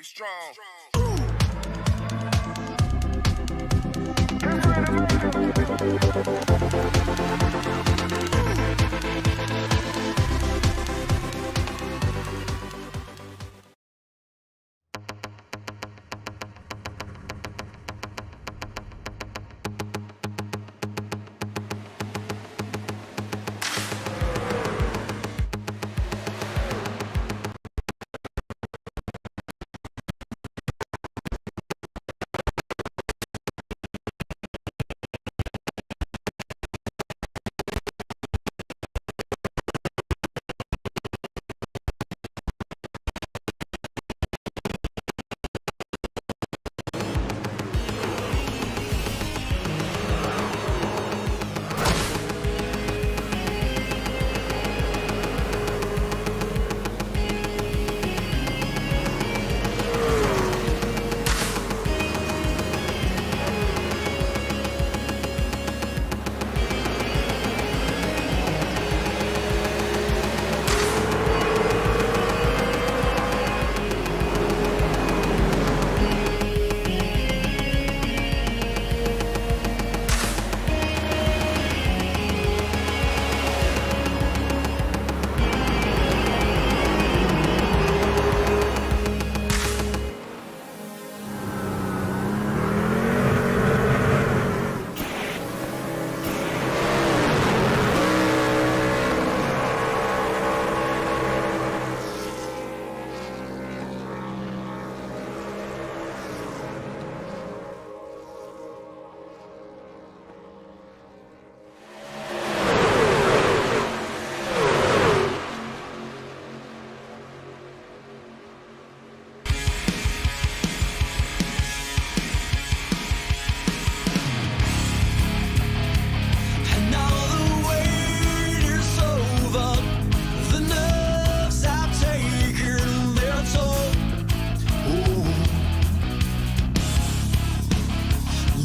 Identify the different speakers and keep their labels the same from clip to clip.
Speaker 1: Be strong.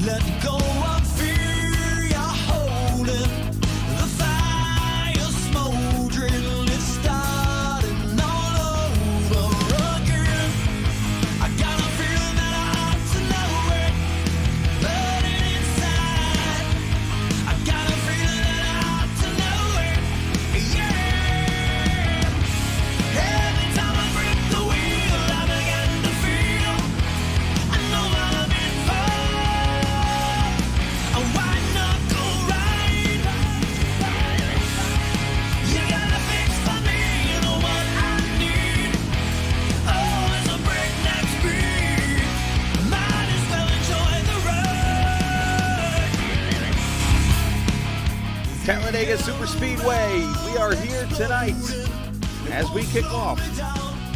Speaker 2: Let go of fear, you're holding the fire smoldering. It's starting all over again. I got a feeling that I ought to know it, burning inside. I got a feeling that I ought to know it, yeah. Every time I grip the wheel, I begin to feel I know what I'm in for. A white knuckle ride. You got a fix for me, you know what I need. Oh, it's a breakneck speed. Might as well enjoy the ride.
Speaker 3: Talladega Superspeedway, we are here tonight as we kick off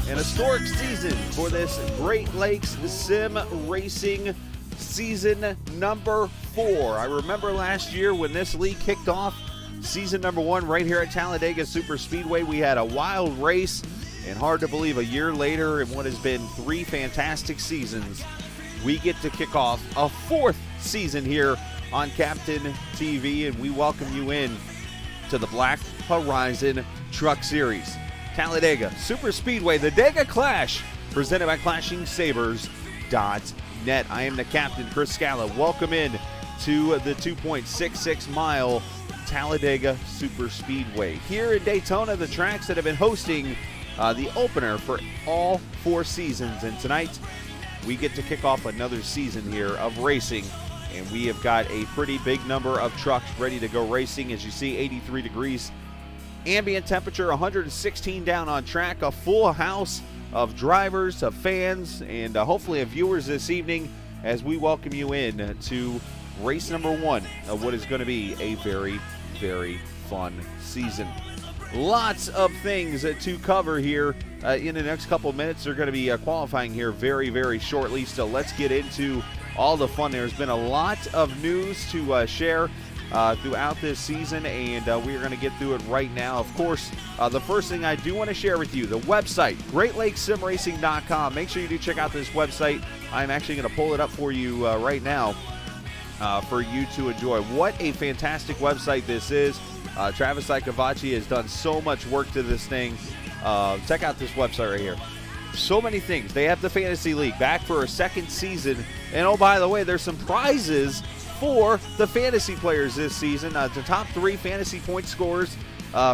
Speaker 3: an historic season for this Great Lakes Sim Racing season number 4. I remember last year when this league kicked off, season number 1 right here at Talladega Superspeedway. We had a wild race, and hard to believe a year later in what has been 3 fantastic seasons, we get to kick off a 4th season here on Captain TV, and we welcome you in to the Black Horizon Truck Series. Talladega Superspeedway, the Dega Clash, presented by ClashingSabers.net. I am the captain, Chris Scala. Welcome in to the 2.66 mile Talladega Superspeedway. Here in Daytona, the tracks that have been hosting the opener for all 4 seasons. And tonight, we get to kick off another season here of racing. And we have got a pretty big number of trucks ready to go racing. As you see, 83 degrees. Ambient temperature, 116 down on track. A full house of drivers, of fans, and hopefully of viewers this evening as we welcome you in to race number 1 of what is going to be a very, very fun season. Lots of things to cover here in the next couple of minutes. They're going to be qualifying here very, very shortly. So let's get into all the fun. There's been a lot of news to share throughout this season, and we're going to get through it right now. Of course, the first thing I do want to share with you, the website, GreatLakesSimRacing.com. Make sure you do check out this website. I'm actually going to pull it up for you right now for you to enjoy. What a fantastic website this is. Travis Icavacci has done so much work to this thing. Check out this website right here. so many things. They have the Fantasy League back for a second season. And oh, by the way, there's some prizes for the fantasy players this season. The top 3 fantasy point scorers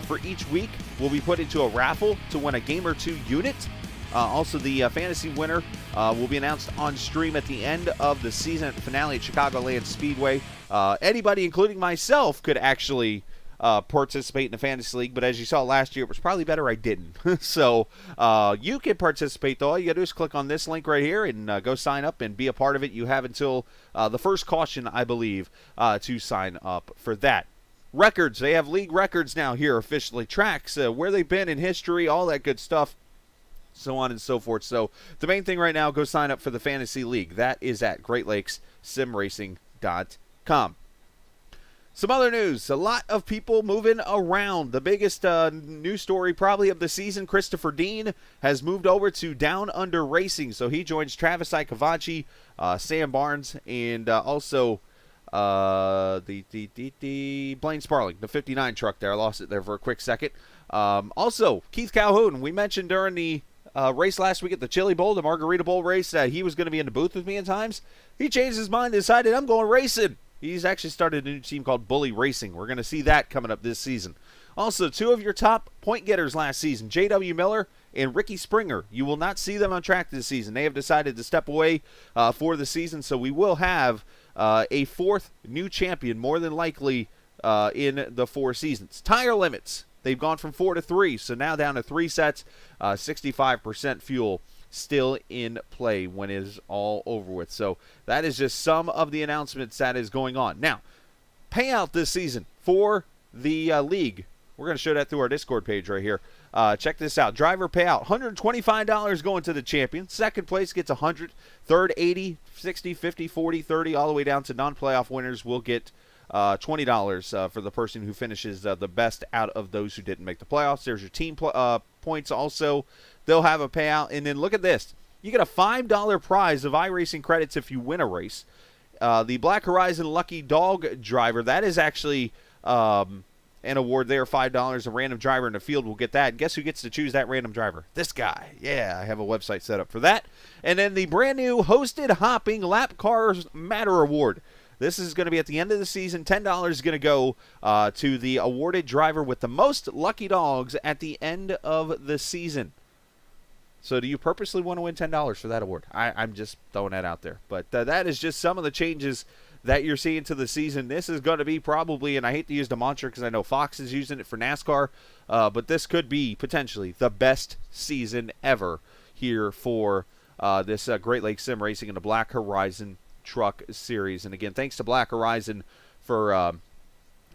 Speaker 3: for each week will be put into a raffle to win a game or 2 unit. Also, the fantasy winner will be announced on stream at the end of the season at the finale at Chicagoland Speedway. Anybody, including myself, could actually participate in the fantasy league, but as you saw last year, it was probably better I didn't. So you can participate, though. All you got to do is click on this link right here and go sign up and be a part of it. You have until the first caution, I believe, to sign up for that. Records. They have league records now here officially. Tracks, where they've been in history, all that good stuff, so on and so forth. So the main thing right now, go sign up for the Fantasy League. That is at GreatLakesSimRacing.com. Some other news. A lot of people moving around. The biggest news story probably of the season, Christopher Dean has moved over to Down Under Racing. So he joins Travis Icavacci, Sam Barnes, and also the Blaine Sparling, the 59 truck there. I lost it there for a quick second. Also, Keith Calhoun, we mentioned during the race last week at the Chili Bowl, the Margarita Bowl race, he was going to be in the booth with me at times. He changed his mind and decided, I'm going racing. He's actually started a new team called Bully Racing. We're going to see that coming up this season. Also, 2 of your top point getters last season, J.W. Miller and Ricky Springer. You will not see them on track this season. They have decided to step away for the season, so we will have a 4th new champion, more than likely, in the 4 seasons. Tire limits. They've gone from 4 to 3, so now down to 3 sets, 65% fuel still in play when it is all over with. So that is just some of the announcements that is going on. Now, payout this season for the league. We're going to show that through our Discord page right here. Check this out. Driver payout, $125 going to the champion. Second place gets $100. Third, $80, $60, $50, $40, $30, all the way down to non-playoff winners will get $20 for the person who finishes the best out of those who didn't make the playoffs. There's your team points also. They'll have a payout. And then look at this. You get a $5 prize of iRacing credits if you win a race. The Black Horizon Lucky Dog Driver, that is actually an award there, $5. A random driver in the field will get that. And guess who gets to choose that random driver? This guy. Yeah, I have a website set up for that. And then the brand new Hosted Hopping Lap Cars Matter Award. This is going to be at the end of the season. $10 is going to go to the awarded driver with the most lucky dogs at the end of the season. So do you purposely want to win $10 for that award? I'm just throwing that out there. But that is just some of the changes that you're seeing to the season. This is going to be probably, and I hate to use the mantra because I know Fox is using it for NASCAR, but this could be potentially the best season ever here for this Great Lakes Sim Racing and the Black Horizon Truck Series. And again, thanks to Black Horizon for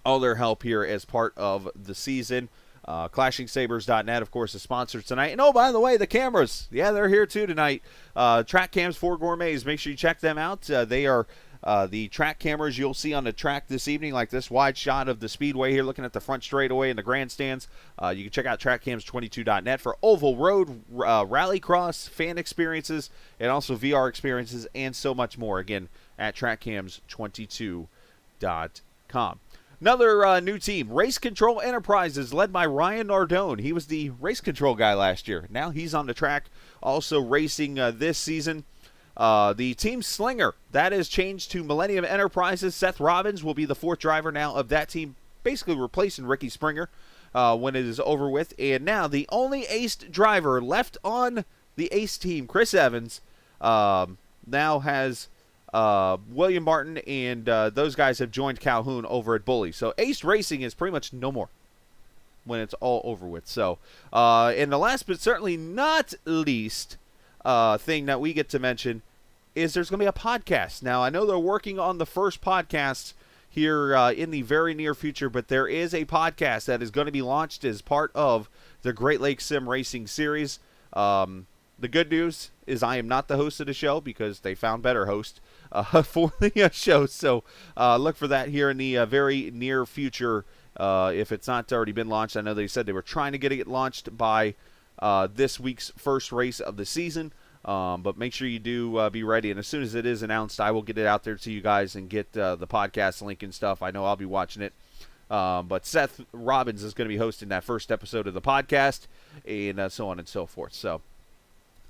Speaker 3: all their help here as part of the season. ClashingSabers.net, of course, is sponsored tonight. And oh, by the way, the cameras. Yeah, they're here too tonight. Track Cams for Gourmets. Make sure you check them out. They are the track cameras you'll see on the track this evening, like this wide shot of the Speedway here, looking at the front straightaway and the grandstands. You can check out TrackCams22.net for oval road, rallycross, fan experiences, and also VR experiences, and so much more. Again, at TrackCams22.com. Another new team, Race Control Enterprises, led by Ryan Nardone. He was the race control guy last year. Now he's on the track, also racing this season. The Team Slinger, that has changed to Millennium Enterprises. Seth Robbins will be the 4th driver now of that team, basically replacing Ricky Springer when it is over with. And now the only aced driver left on the ace team, Chris Evans, now has William Martin, and those guys have joined Calhoun over at Bully. So Ace Racing is pretty much no more when it's all over with. So, and the last but certainly not least thing that we get to mention is there's going to be a podcast. Now, I know they're working on the first podcast here in the very near future, but there is a podcast that is going to be launched as part of the Great Lakes Sim Racing series. The good news is I am not the host of the show because they found better host for the show. So look for that here in the very near future if it's not already been launched. I know they said they were trying to get it launched by this week's first race of the season. But make sure you do be ready. And as soon as it is announced, I will get it out there to you guys and get the podcast link and stuff. I know I'll be watching it. But Seth Robbins is going to be hosting that first episode of the podcast and so on and so forth. So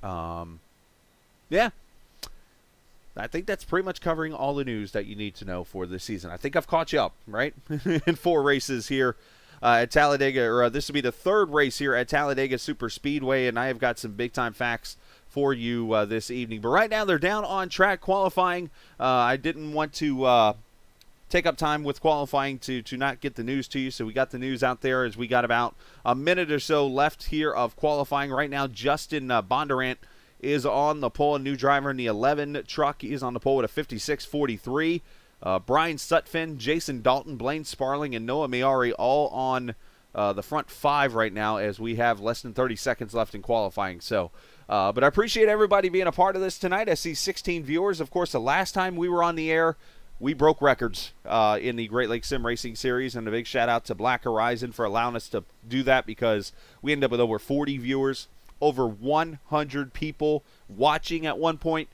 Speaker 3: Yeah, I think that's pretty much covering all the news that you need to know for this season. I think I've caught you up, right? In 4 races here at Talladega, or this will be the 3rd race here at Talladega Superspeedway, and I have got some big-time facts for you this evening. But right now, they're down on track qualifying. I didn't want to take up time with qualifying to not get the news to you, so we got the news out there as we got about a minute or so left here of qualifying. Right now, Justin Bondurant is on the pole, a new driver in the 11 truck. He is on the pole with a 56.43. Brian Sutphin, Jason Dalton, Blaine Sparling, and Noah Miari all on the front 5 right now as we have less than 30 seconds left in qualifying. So, but I appreciate everybody being a part of this tonight. I see 16 viewers. Of course, the last time we were on the air, we broke records in the Great Lakes Sim Racing Series, and a big shout out to Black Horizon for allowing us to do that because we ended up with over 40 viewers, over 100 people watching at one point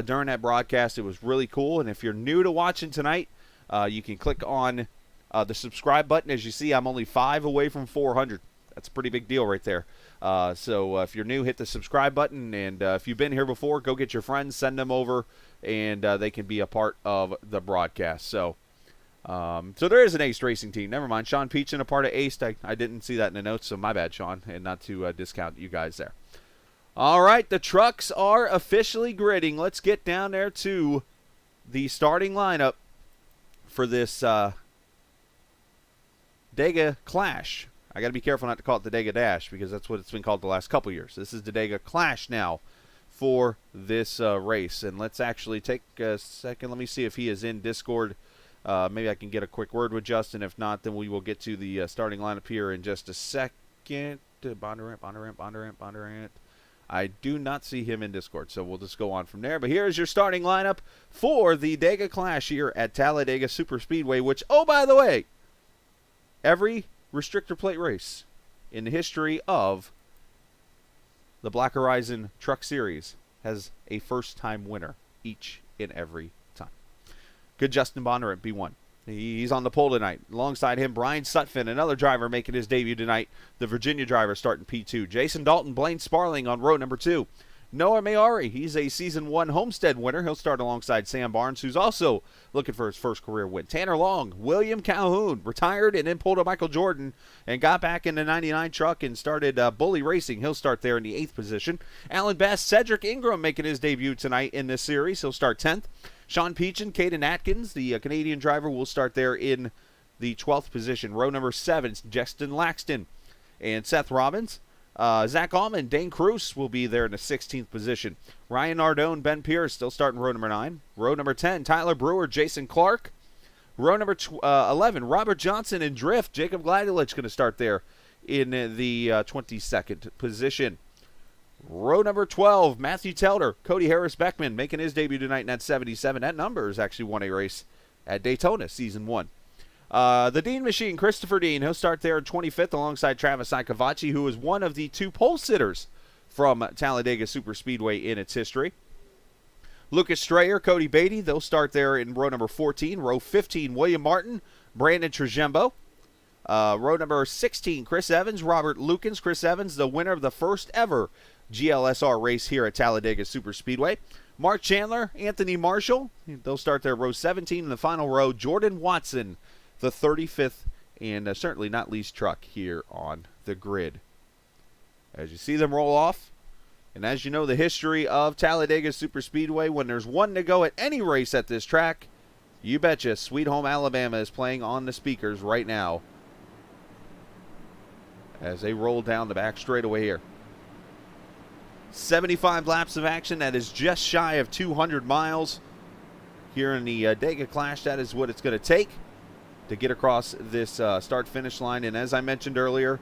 Speaker 3: during that broadcast. It was really cool, and if you're new to watching tonight, you can click on the subscribe button. As you see, I'm only 5 away from 400. That's a pretty big deal right there. So if you're new, hit the subscribe button, and if you've been here before, go get your friends, send them over, and they can be a part of the broadcast. So there is an Ace Racing team. Never mind. Sean Peachin, a part of Ace. I didn't see that in the notes, so my bad, Sean, and not to discount you guys there. All right, the trucks are officially gridding. Let's get down there to the starting lineup for this Dega Clash. I got to be careful not to call it the Dega Dash because that's what it's been called the last couple years. This is the Dega Clash now for this race. And let's actually take a second. Let me see if he is in Discord. Maybe I can get a quick word with Justin. If not, then we will get to the starting lineup here in just a second. Bondurant. I do not see him in Discord, so we'll just go on from there. But here is your starting lineup for the Dega Clash here at Talladega Superspeedway, which, oh, by the way, every restrictor plate race in the history of the Black Horizon Truck Series has a first-time winner each and every time. Good Justin Bondurant, B1. He's on the pole tonight. Alongside him, Brian Sutphin, another driver making his debut tonight. The Virginia driver starting P2. Jason Dalton, Blaine Sparling on row number 2. Noah Miari, he's a Season 1 Homestead winner. He'll start alongside Sam Barnes, who's also looking for his first career win. Tanner Long, William Calhoun, retired and then pulled a Michael Jordan and got back in the 99 truck and started Bully Racing. He'll start there in the 8th position. Alan Bass, Cedric Ingram making his debut tonight in this series. He'll start 10th. Sean Peachin, Caden Atkins, the Canadian driver, will start there in the 12th position. Row number 7, Justin Laxton and Seth Robbins. Zach Allman, Dane Cruz will be there in the 16th position. Ryan Nardone, Ben Pierce still starting row number 9. Row number 10, Tyler Brewer, Jason Clark. Row number 11, Robert Johnson and Drift. Jacob Gladulich going to start there in the 22nd position. Row number 12, Matthew Telder, Cody Harris Beckman making his debut tonight in that 77. That number has actually won a race at Daytona Season 1. The Dean Machine, Christopher Dean, he'll start there at 25th alongside Travis Icavacci, who is one of the 2 pole sitters from Talladega Superspeedway in its history. Lucas Strayer, Cody Beatty, they'll start there in row number 14. Row 15, William Martin, Brandon Trejembo. Row number 16, Chris Evans, Robert Lukens. Chris Evans, the winner of the first ever GLSR race here at Talladega Superspeedway. Mark Chandler, Anthony Marshall, they'll start there row 17. In the final row, Jordan Watson, the 35th and certainly not least truck here on the grid. As you see them roll off, and as you know the history of Talladega Superspeedway, when there's one to go at any race at this track, you betcha Sweet Home Alabama is playing on the speakers right now as they roll down the back straightaway here. 75 laps of action. That is just shy of 200 miles here in the Dega Clash. That is what it's going to take to get across this start-finish line. And as I mentioned earlier,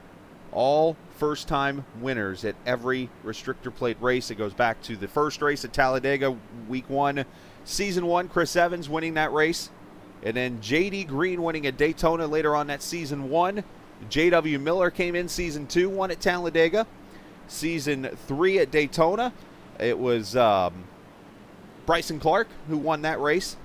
Speaker 3: all first-time winners at every restrictor plate race. It goes back to the first race at Talladega, Week 1, Season 1, Chris Evans winning that race. And then J.D. Green winning at Daytona later on that Season 1. J.W. Miller came in Season 2, won at Talladega. Season 3 at Daytona, it was Bryson Clark who won that race.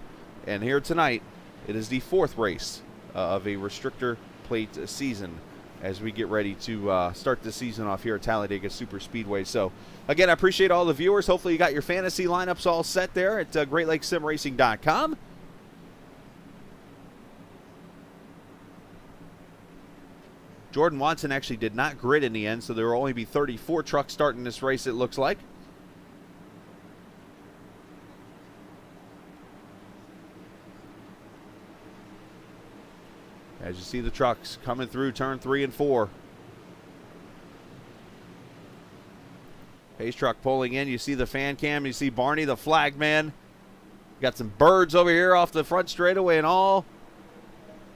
Speaker 3: And here tonight, it is the 4th race of a restrictor plate season as we get ready to start the season off here at Talladega Superspeedway. So, again, I appreciate all the viewers. Hopefully you got your fantasy lineups all set there at GreatLakesSimRacing.com. Jordan Watson actually did not grid in the end, so there will only be 34 trucks starting this race, it looks like. As you see the trucks coming through turn 3 and 4. Pace truck pulling in. You see the fan cam. You see Barney, the flag man. Got some birds over here off the front straightaway and all.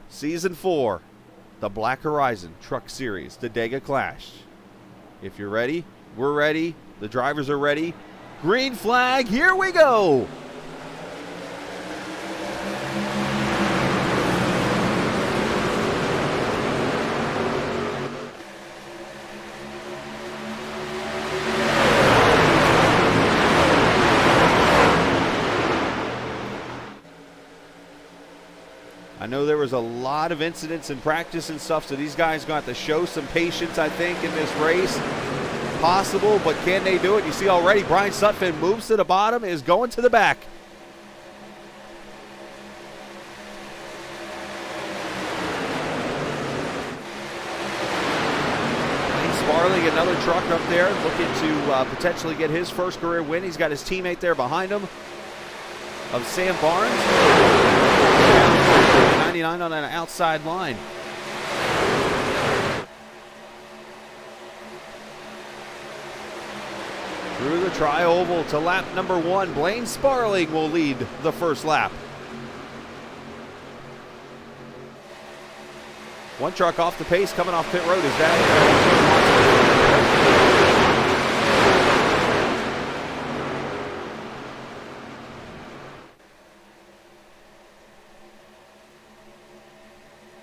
Speaker 3: Season 4. The Black Horizon Truck Series, the Dega Clash. If you're ready, we're ready. The drivers are ready. Green flag, here we go. I know there was a lot of incidents in practice and stuff, so these guys got to show some patience, I think, in this race. Possible, but can they do it? You see already Brian Sutphin moves to the bottom, is going to the back. Lane Sparling, another truck up there, looking to potentially get his first career win. He's got his teammate there behind him of Sam Barnes. 99 on an outside line. Through the tri-oval to lap number 1. Blaine Sparling will lead the first lap. One truck off the pace coming off pit road. Is that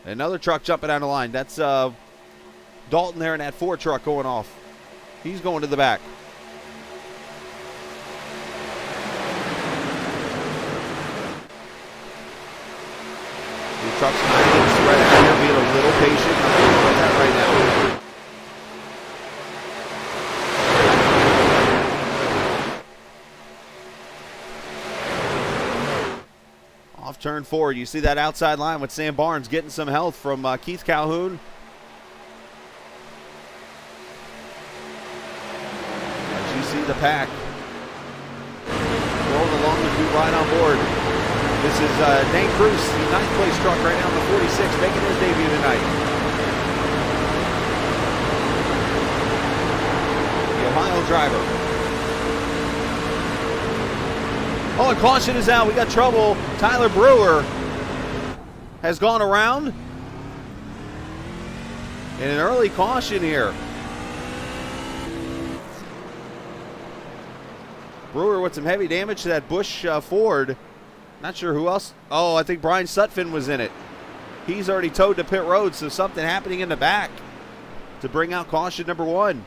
Speaker 3: another truck jumping down the line? That's Dalton there in that 4 truck going off. He's going to the back. The trucks kind of getting spread out here, being a little patient. I'm going to that right now. Off turn 4, you see that outside line with Sam Barnes getting some help from Keith Calhoun. As you see the pack rolling along with you right on board. This is Nate Cruz, the 9th place truck right now in the 46, making his debut tonight. The Ohio driver. Oh, and caution is out. We got trouble. Tyler Brewer has gone around. And an early caution here. Brewer with some heavy damage to that Busch Ford. Not sure who else. Oh, I think Brian Sutphin was in it. He's already towed to pit road, so something happening in the back to bring out caution number 1.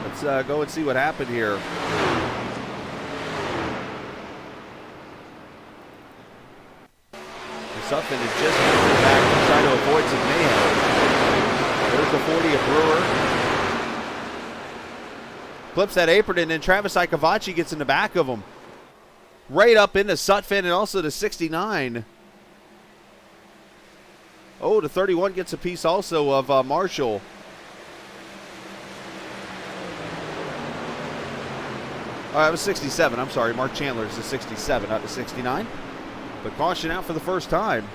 Speaker 3: Let's go and see what happened here. Sutphin is just moving back to try to avoid some mayhem. There's the 40 of Brewer. Flips that apron, and then Travis Ikavachi gets in the back of him. Right up into Sutphin and also to 69. Oh, the 31 gets a piece also of Marshall. Oh, that was 67. I'm sorry. Mark Chandler is the 67, not the 69. But caution out for the first time.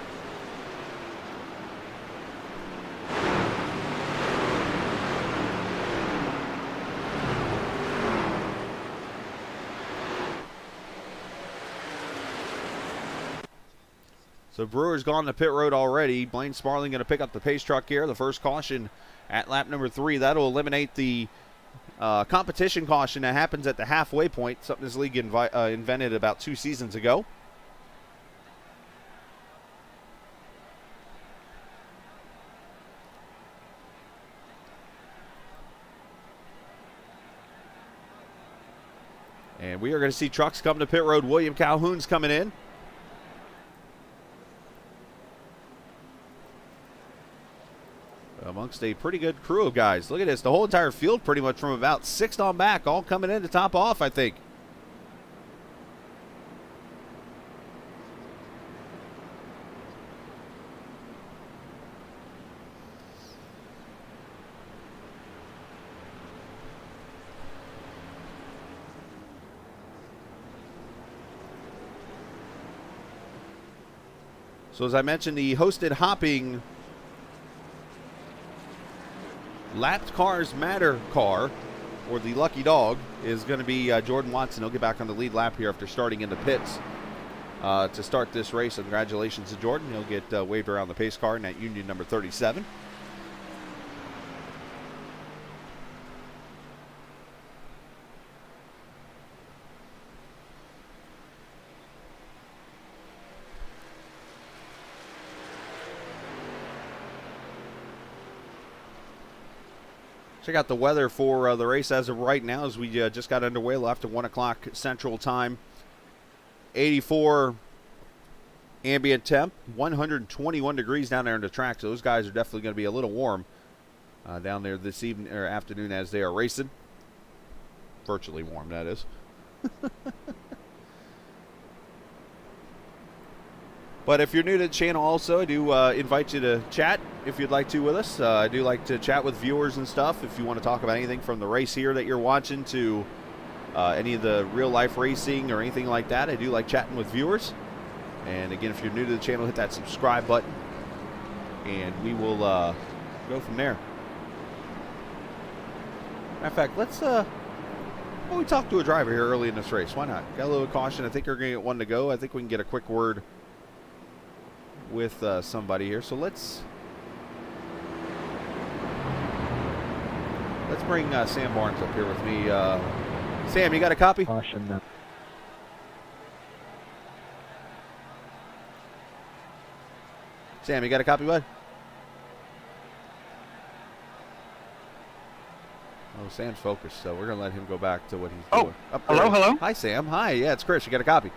Speaker 3: So Brewer's gone to pit road already. Blaine Sparling going to pick up the pace truck here. The first caution at lap number 3. That'll eliminate the competition caution that happens at the halfway point, something this league invented about 2 seasons ago. And And we are going to see trucks come to pit road. William Calhoun's coming in. Amongst a pretty good crew of guys. Look at this. The whole entire field pretty much from about 6th on back, all coming in to top off, I think. So as I mentioned, the hosted hopping Lapped Cars Matter car, or the Lucky Dog, is going to be Jordan Watson. He'll get back on the lead lap here after starting in the pits to start this race. So congratulations to Jordan. He'll get waved around the pace car in that Union number 37. Check out the weather for the race as of right now as we just got underway after 1 o'clock Central Time. 84 ambient temp, 121 degrees down there on the track. So those guys are definitely going to be a little warm down there this evening or afternoon as they are racing. Virtually warm, that is. But if you're new to the channel also, I do invite you to chat if you'd like to with us. I do like to chat with viewers and stuff. If you want to talk about anything from the race here that you're watching to any of the real-life racing or anything like that, I do like chatting with viewers. And again, if you're new to the channel, hit that subscribe button. And we will go from there. Matter of fact, let's we talk to a driver here early in this race. Why not? Got a little caution. I think we're going to get one to go. I think we can get a quick word with somebody here. So let's bring Sam Barnes up here with me. Sam, you got a copy?
Speaker 1: Caution.
Speaker 3: Sam, you got a copy, bud? Oh, Sam's focused, so we're going to let him go back to what he's doing.
Speaker 4: Hello.
Speaker 3: Hi, Sam. Hi. Yeah, it's Chris. You got a copy?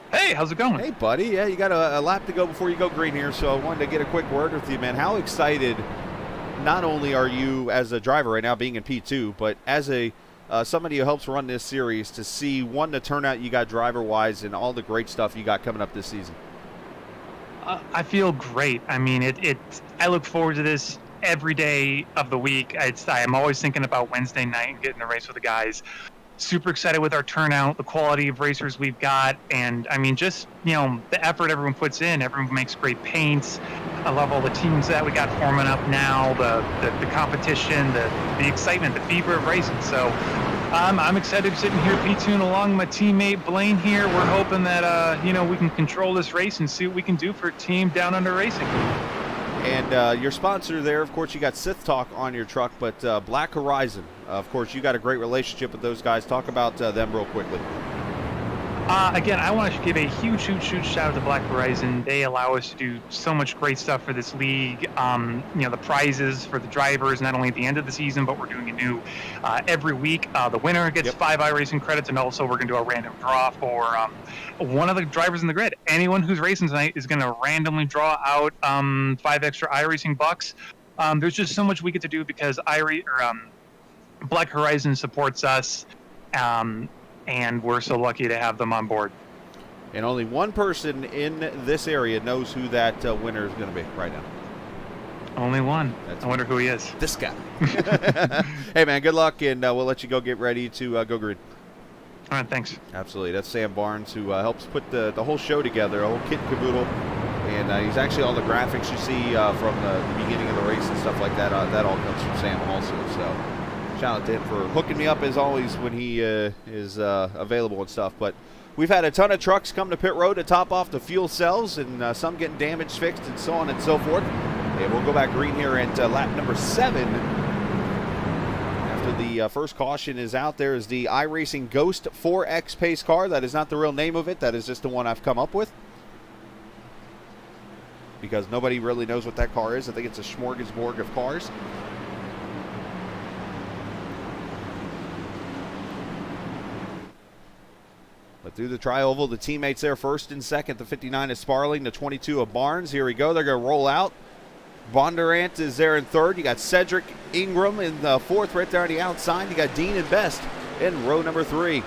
Speaker 4: Hey, how's it going?
Speaker 3: Hey, buddy. Yeah, you got a lap to go before you go green here, so I wanted to get a quick word with you, man. How excited not only are you as a driver right now being in P2, but as a somebody who helps run this series to see, one, the turnout you got driver-wise and all the great stuff you got coming up this season?
Speaker 4: I feel great. I mean, I look forward to this every day of the week. I'm always thinking about Wednesday night and getting to race with the guys. Super excited with our turnout, the quality of racers we've got, and I mean, just, you know, the effort everyone puts in. Everyone makes great paints. I love all the teams that we got forming up now, the competition, the excitement, the fever of racing. So I'm excited sitting here P2 along with my teammate Blaine here. We're hoping that we can control this race and see what we can do for a team down under racing.
Speaker 3: And your sponsor there, of course, you got Sith Talk on your truck, but Black Horizon, of course, you got a great relationship with those guys. Talk about them real quickly.
Speaker 4: Again, I want to give a huge shout out to Black Horizon. They allow us to do so much great stuff for this league. The prizes for the drivers, not only at the end of the season, but we're doing a new every week. The winner gets 5 iRacing credits, and also we're going to do a random draw for one of the drivers in the grid. Anyone who's racing tonight is going to randomly draw out 5 extra iRacing bucks. There's just so much we get to do because Black Horizon supports us. And we're so lucky to have them on board.
Speaker 3: And only one person in this area knows who that winner is going to be right now.
Speaker 4: Only one. I wonder who he is.
Speaker 3: This guy. Hey, man, good luck, and we'll let you go get ready to go green.
Speaker 4: All right, thanks.
Speaker 3: Absolutely. That's Sam Barnes, who helps put the whole show together, a whole kit and caboodle. And he's actually all the graphics you see from the beginning of the race and stuff like that. That all comes from Sam also, so shout out to him for hooking me up as always when he is available and stuff. But we've had a ton of trucks come to pit road to top off the fuel cells, and some getting damaged, fixed, and so on and so forth. And we'll go back green here at lap number 7. After the first caution is out, there is the iRacing Ghost 4X pace car. That is not the real name of it. That is just the one I've come up with, because nobody really knows what that car is. I think it's a smorgasbord of cars. Through the tri-oval, the teammates there first and second. The 59 is Sparling, the 22 of Barnes. Here we go. They're going to roll out. Bondurant is there in third. You got Cedric Ingram in the fourth right there on the outside. You got Dean and Best in row number 3. Do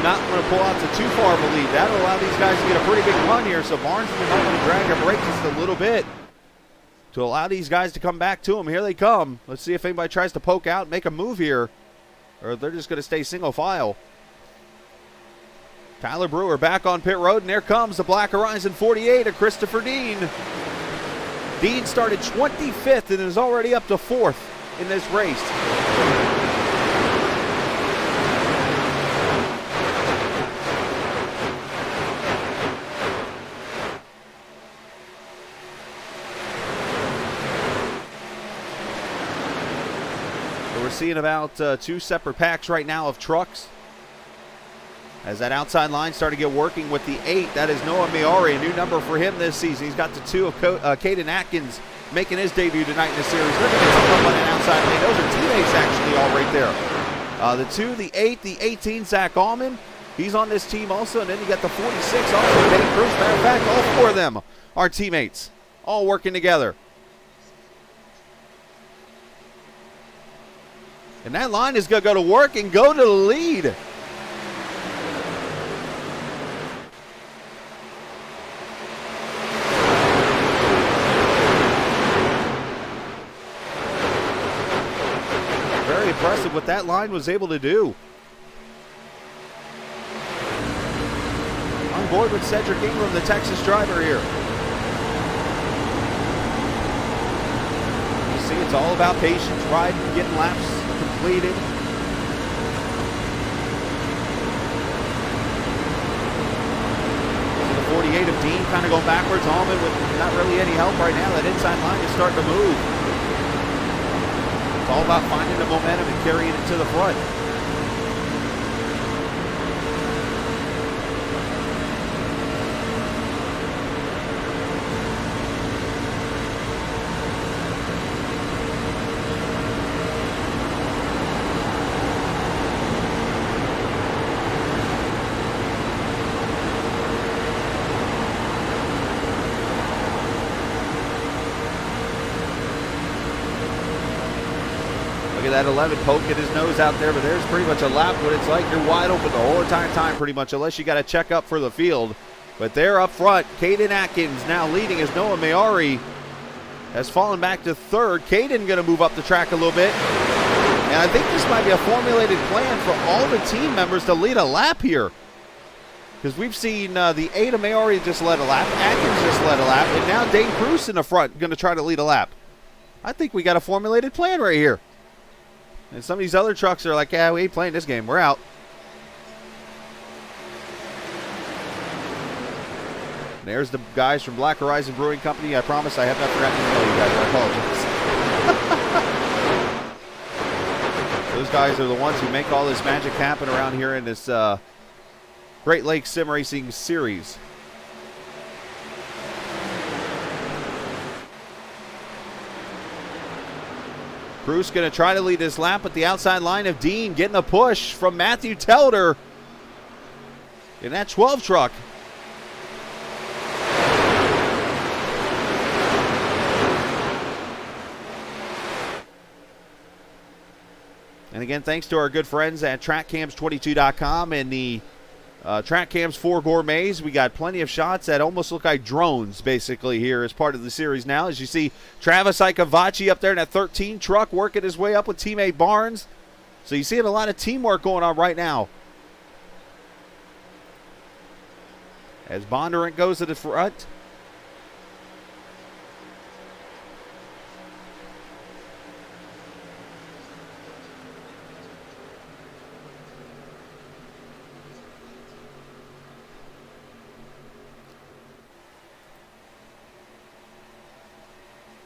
Speaker 3: not want to pull out to too far of a lead. That'll allow these guys to get a pretty big run here. So Barnes is going to drag a break just a little bit to allow these guys to come back to him. Here they come. Let's see if anybody tries to poke out, make a move here, or they're just going to stay single file. Tyler Brewer back on pit road, and there comes the Black Horizon 48 of Christopher Dean. Dean started 25th and is already up to 4th in this race. So we're seeing about 2 separate packs right now of trucks. As that outside line started to get working with the 8, that is Noah Miari, a new number for him this season. He's got the 2 of Caden Atkins making his debut tonight in the series. They're going to get some on that outside lane. Those are teammates actually all right there. The 2, the 8, the 18, Zach Allman. He's on this team also. And then you got the 46 also, Dave Cruz. Matter of fact, all 4 of them are teammates, all working together. And that line is going to go to work and go to the lead. Very impressive what that line was able to do. On board with Cedric Ingram, the Texas driver here. You see, it's all about patience, riding, getting laps completed. So the 48 of Dean kind of going backwards. Allman with not really any help right now. That inside line is starting to move. It's all about finding the momentum and carrying it to the front. Look at that 11 poking his nose out there, but there's pretty much a lap what it's like. You're wide open the whole entire time pretty much, unless you got to check up for the field. But they're up front. Caden Atkins now leading as Noah Miari has fallen back to 3rd. Caden going to move up the track a little bit. And I think this might be a formulated plan for all the team members to lead a lap here. Because we've seen the 8 of Miari just led a lap. Atkins just led a lap. And now Dane Cruz in the front going to try to lead a lap. I think we got a formulated plan right here. And some of these other trucks are like, yeah, we ain't playing this game. We're out. And there's the guys from Black Horizon Brewing Company. I promise I have not forgotten to tell you guys. I apologize. Those guys are the ones who make all this magic happen around here in this Great Lakes Sim Racing Series. Cruz going to try to lead his lap at the outside line of Dean, getting a push from Matthew Telder in that 12 truck. And again, thanks to our good friends at TrackCams22.com and the TrackCams 4 Gourmets. We got plenty of shots that almost look like drones, basically, here as part of the series now. As you see, Travis Icavacci up there in that 13 truck working his way up with teammate Barnes. So you see a lot of teamwork going on right now. As Bondurant goes to the front.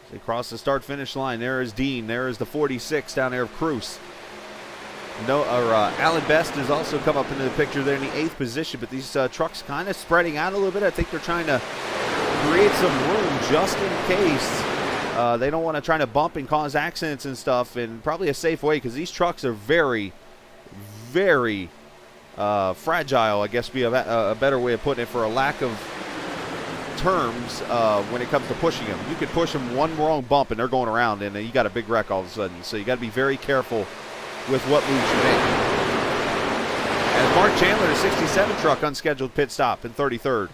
Speaker 3: They cross the start-finish line. There is Dean. There is the 46 down there of Cruz. Alan Best has also come up into the picture there in the 8th position, but these trucks kind of spreading out a little bit. I think they're trying to create some room just in case They don't want to try to bump and cause accidents and stuff, and probably a safe way, because these trucks are very, very fragile, I guess, be a better way of putting it, for a lack of terms when it comes to pushing them. You could push them one wrong bump and they're going around, and you got a big wreck all of a sudden. So you got to be very careful with what moves you make. As Mark Chandler, the 67 truck, unscheduled pit stop in 33rd.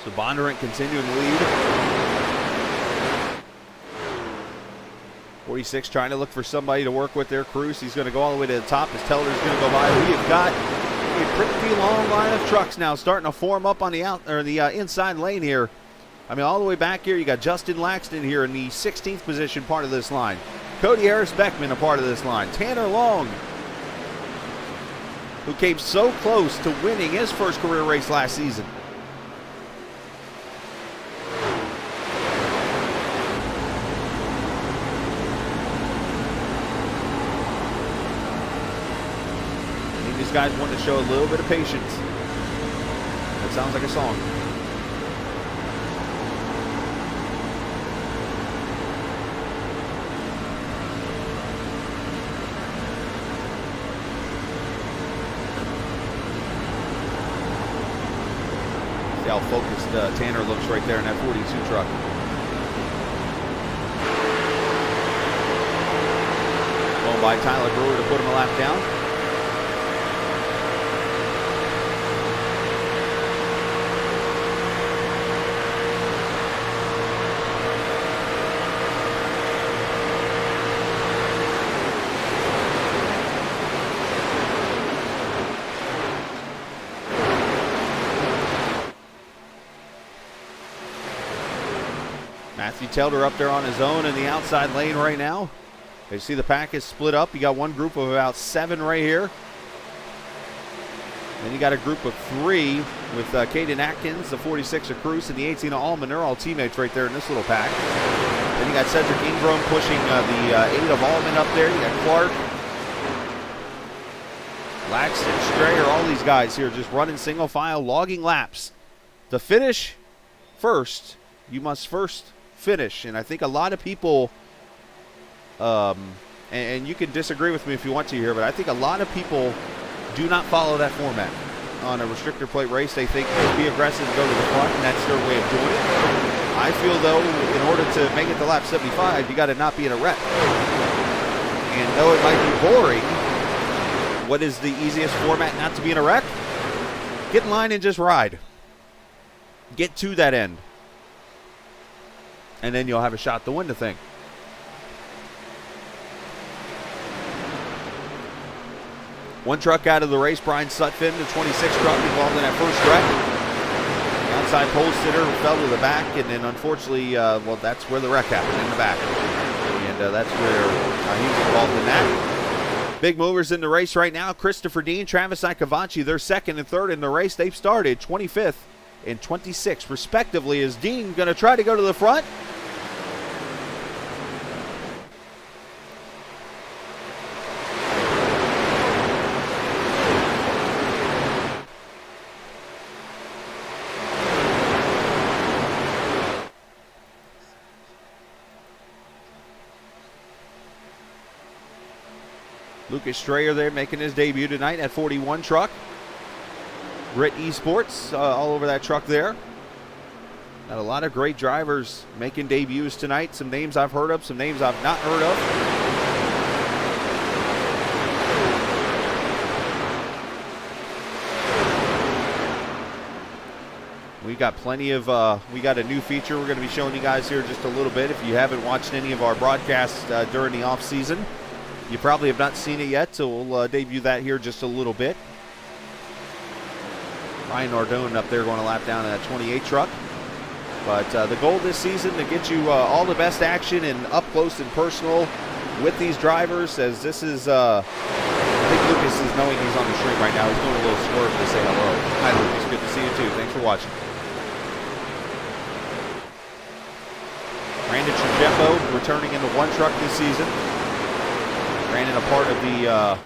Speaker 3: So Bondurant continuing to lead. 46 trying to look for somebody to work with their Cruz. He's going to go all the way to the top as Teller's going to go by. We have got a pretty long line of trucks now starting to form up on the inside lane here. I mean, all the way back here, you got Justin Laxton here in the 16th position part of this line. Cody Harris Beckman a part of this line. Tanner Long, who came so close to winning his first career race last season. These guys want to show a little bit of patience. That sounds like a song. See how focused Tanner looks right there in that 42 truck. Going by Tyler Brewer to put him a lap down. Matthew Telder up there on his own in the outside lane right now. You see the pack is split up. You got one group of about 7 right here. Then you got a group of 3 with Caden Atkins, the 46 of Cruz, and the 18 of Allman. They're all teammates right there in this little pack. Then you got Cedric Ingram pushing the 8 of Allman up there. You got Clark, Laxton, Strayer, all these guys here just running single file, logging laps. To finish first, you must first finish. And I think a lot of people, and you can disagree with me if you want to here, but I think a lot of people do not follow that format on a restrictor plate race. They think be aggressive and go to the front, and that's their way of doing it. I feel, though, in order to make it to lap 75, you got to not be in a wreck. And though it might be boring, what is the easiest format not to be in a wreck? Get in line and just ride. Get to that end. And then you'll have a shot to win the thing. One truck out of the race, Brian Sutphin, the 26 truck involved in that first wreck. The outside pole sitter fell to the back, and then unfortunately, well, that's where the wreck happened, in the back. And that's where he was involved in that. Big movers in the race right now. Christopher Dean, Travis Icavaci, they're second and third in the race. They've started 25th and 26th, respectively. Is Dean going to try to go to the front? Lucas Strayer there making his debut tonight at 41 truck. Grit Esports all over that truck there. Got a lot of great drivers making debuts tonight. Some names I've heard of, some names I've not heard of. We got plenty of, we got a new feature we're going to be showing you guys here just a little bit. If you haven't watched any of our broadcasts during the off season, you probably have not seen it yet, so we'll debut that here just a little bit. Ryan Nardone up there going a lap down in that 28 truck. But the goal this season to get you all the best action and up close and personal with these drivers, as this is, I think Lucas is knowing he's on the stream right now. He's doing a little swerve to say hello. Hi, Lucas. Good to see you, too. Thanks for watching. Brandon Trajembo returning in the one truck this season. Brandon, a part of the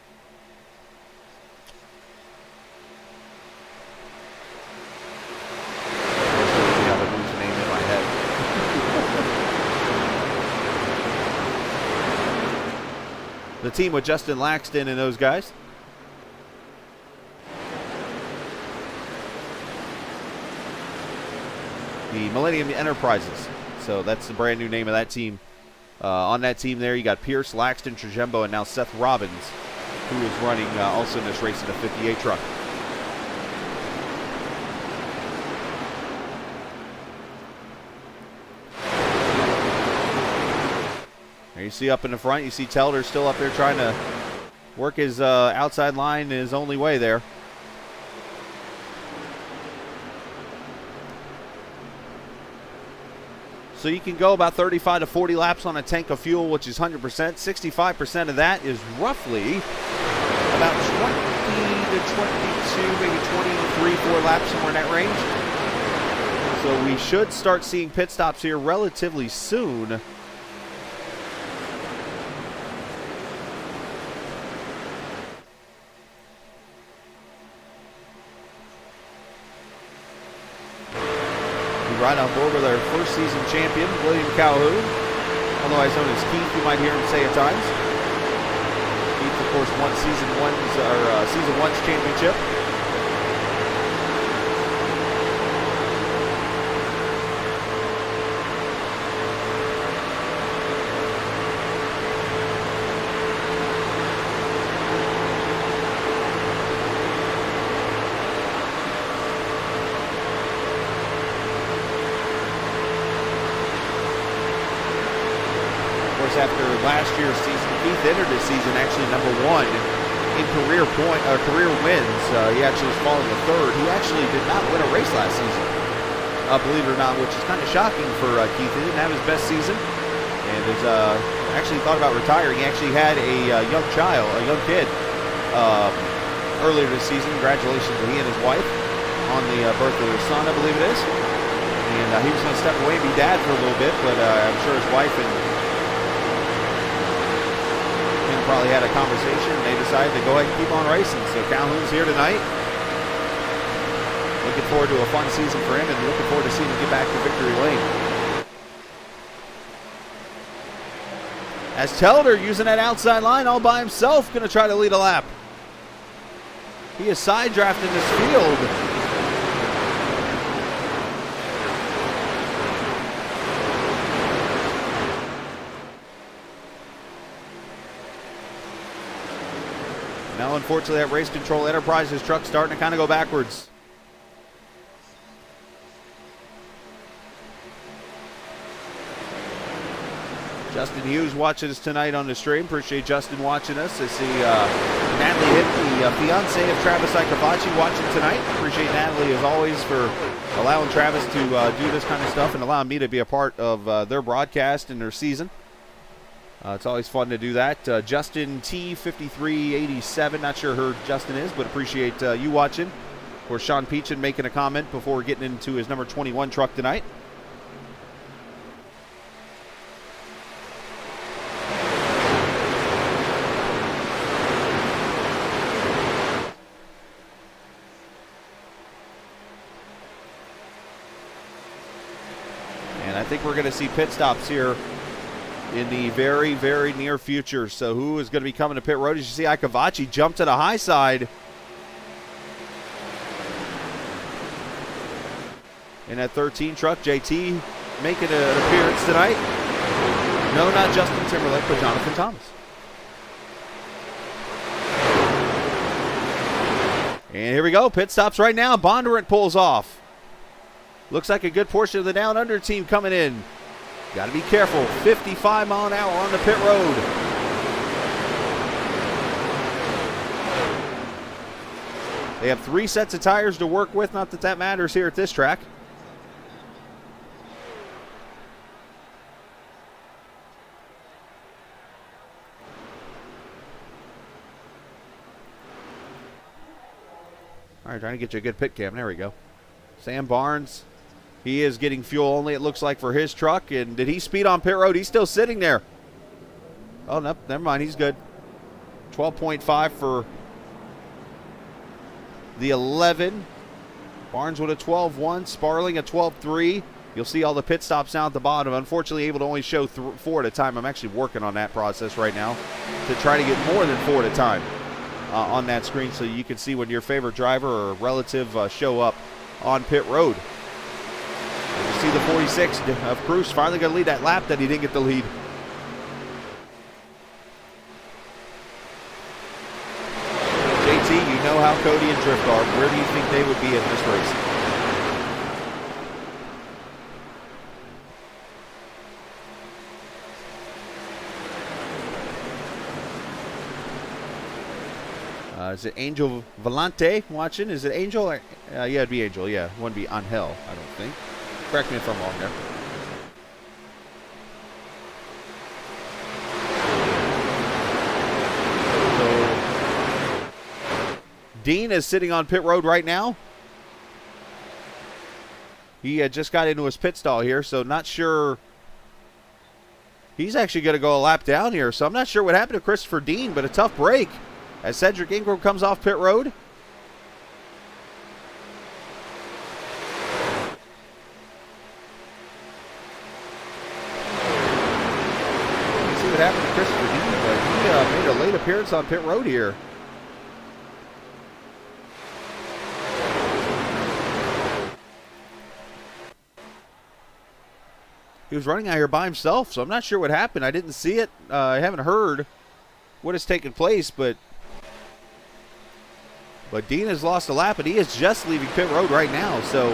Speaker 3: the team with Justin Laxton and those guys. The Millennium Enterprises. So that's the brand new name of that team. On that team there, you got Pierce, Laxton, Trajembo, and now Seth Robbins, who is running also in this race in a 58 truck. There you see up in the front, you see Telder still up there trying to work his outside line his only way there. So you can go about 35 to 40 laps on a tank of fuel, which is 100%. 65% of that is roughly about 20 to 22, maybe 23, 4 laps, somewhere in that range. So we should start seeing pit stops here relatively soon. Right on board with our first season champion, William Calhoun, otherwise known as Keith, you might hear him say at times. Keith, of course, won season one's championship. After last year's season, Keith entered the season actually #1 in career wins. He actually was falling to third. He actually did not win a race last season, believe it or not, which is kind of shocking for Keith. He didn't have his best season, and has actually thought about retiring. He actually had a young kid, earlier this season. Congratulations to he and his wife on the birth of their son, I believe it is. And he was going to step away and be dad for a little bit, but I'm sure his wife and probably had a conversation and they decided to go ahead and keep on racing. So Calhoun's here tonight. Looking forward to a fun season for him and looking forward to seeing him get back to victory lane. As Telder using that outside line all by himself, going to try to lead a lap. He is side drafting this field. Now, unfortunately, that Race Control Enterprises truck starting to kind of go backwards. Justin Hughes watching us tonight on the stream. Appreciate Justin watching us. I see Natalie Hitt, the fiance of Travis Icavaci, watching tonight. Appreciate Natalie, as always, for allowing Travis to do this kind of stuff and allowing me to be a part of their broadcast and their season. It's always fun to do that. Justin T5387, not sure who Justin is, but appreciate you watching. Of course, Sean Peachin making a comment before getting into his number 21 truck tonight. And I think we're going to see pit stops here in the very, very near future. So who is going to be coming to pit road? As you see, Icavaci jump to the high side. In that 13 truck, JT making an appearance tonight. No, not Justin Timberlake, but Jonathan Thomas. And here we go, pit stops right now. Bondurant pulls off. Looks like a good portion of the down under team coming in. Got to be careful. 55 mile an hour on the pit road. They have 3 sets of tires to work with. Not that that matters here at this track. All right, trying to get you a good pit cam. There we go. Sam Barnes He is getting fuel only, it looks like, for his truck. And did he speed on pit road? He's still sitting there. Oh, no, never mind. He's good. 12.5 for the 11. Barnes with a 12.1. Sparling a 12.3. You'll see all the pit stops down at the bottom. Unfortunately, able to only show 4 at a time. I'm actually working on that process right now to try to get more than 4 at a time on that screen, so you can see when your favorite driver or relative show up on pit road. And you see the 46 of Cruz finally going to lead that lap that he didn't get the lead. JT, you know how Cody and Drift are. Where do you think they would be in this race? Is it Angel Volante watching? Is it Angel? Or, yeah, it'd be Angel. Yeah, it wouldn't be Angel, I don't think. Correct me if I'm wrong there. So, Dean is sitting on pit road right now. He just got into his pit stall here, so not sure. He's actually going to go a lap down here, so I'm not sure what happened to Christopher Dean, but a tough break as Cedric Ingram comes off pit road. Let's see what happened to Christopher Dean, but he made a late appearance on pit road here. He was running out here by himself, so I'm not sure what happened. I didn't see it. I haven't heard what has taken place, but Dean has lost a lap, and he is just leaving pit road right now. So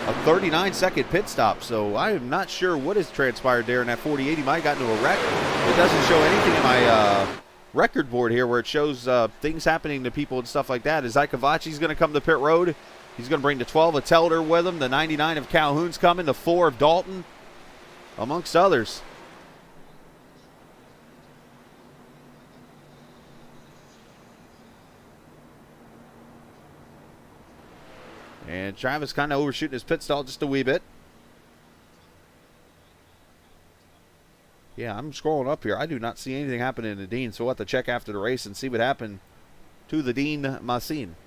Speaker 3: a 39-second pit stop. So I am not sure what has transpired there in that 48. He might have gotten into a wreck. It doesn't show anything in my record board here where it shows things happening to people and stuff like that. Is Icavachi's going to come to pit road? He's going to bring the 12 of Telder with him. The 99 of Calhoun's coming. The 4 of Dalton, amongst others. And Travis kind of overshooting his pit stall just a wee bit. Yeah, I'm scrolling up here. I do not see anything happening to Dean, so we'll have to check after the race and see what happened to the Dean Machine.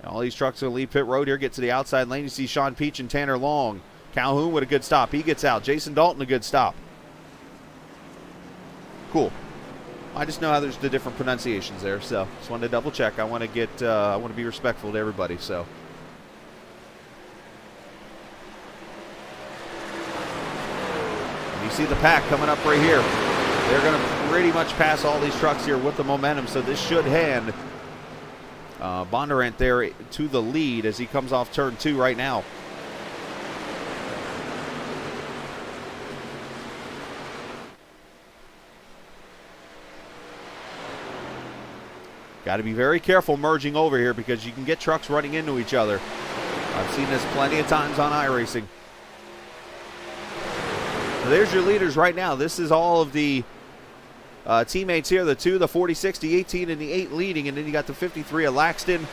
Speaker 3: All these trucks will leave pit road here, get to the outside lane. You see Sean Peach and Tanner Long. Calhoun with a good stop. He gets out. Jason Dalton, a good stop. Cool. I just know how there's the different pronunciations there, so just wanted to double check. I want to get, I want to be respectful to everybody, so. And you see the pack coming up right here. They're going to pretty much pass all these trucks here with the momentum, so this should hand Bondurant there to the lead as he comes off turn 2 right now. Got to be very careful merging over here because you can get trucks running into each other. I've seen this plenty of times on iRacing. So there's your leaders right now. This is all of the teammates here. The 2, the 46, the 18, and the 8 leading. And then you got the 53 of Laxton,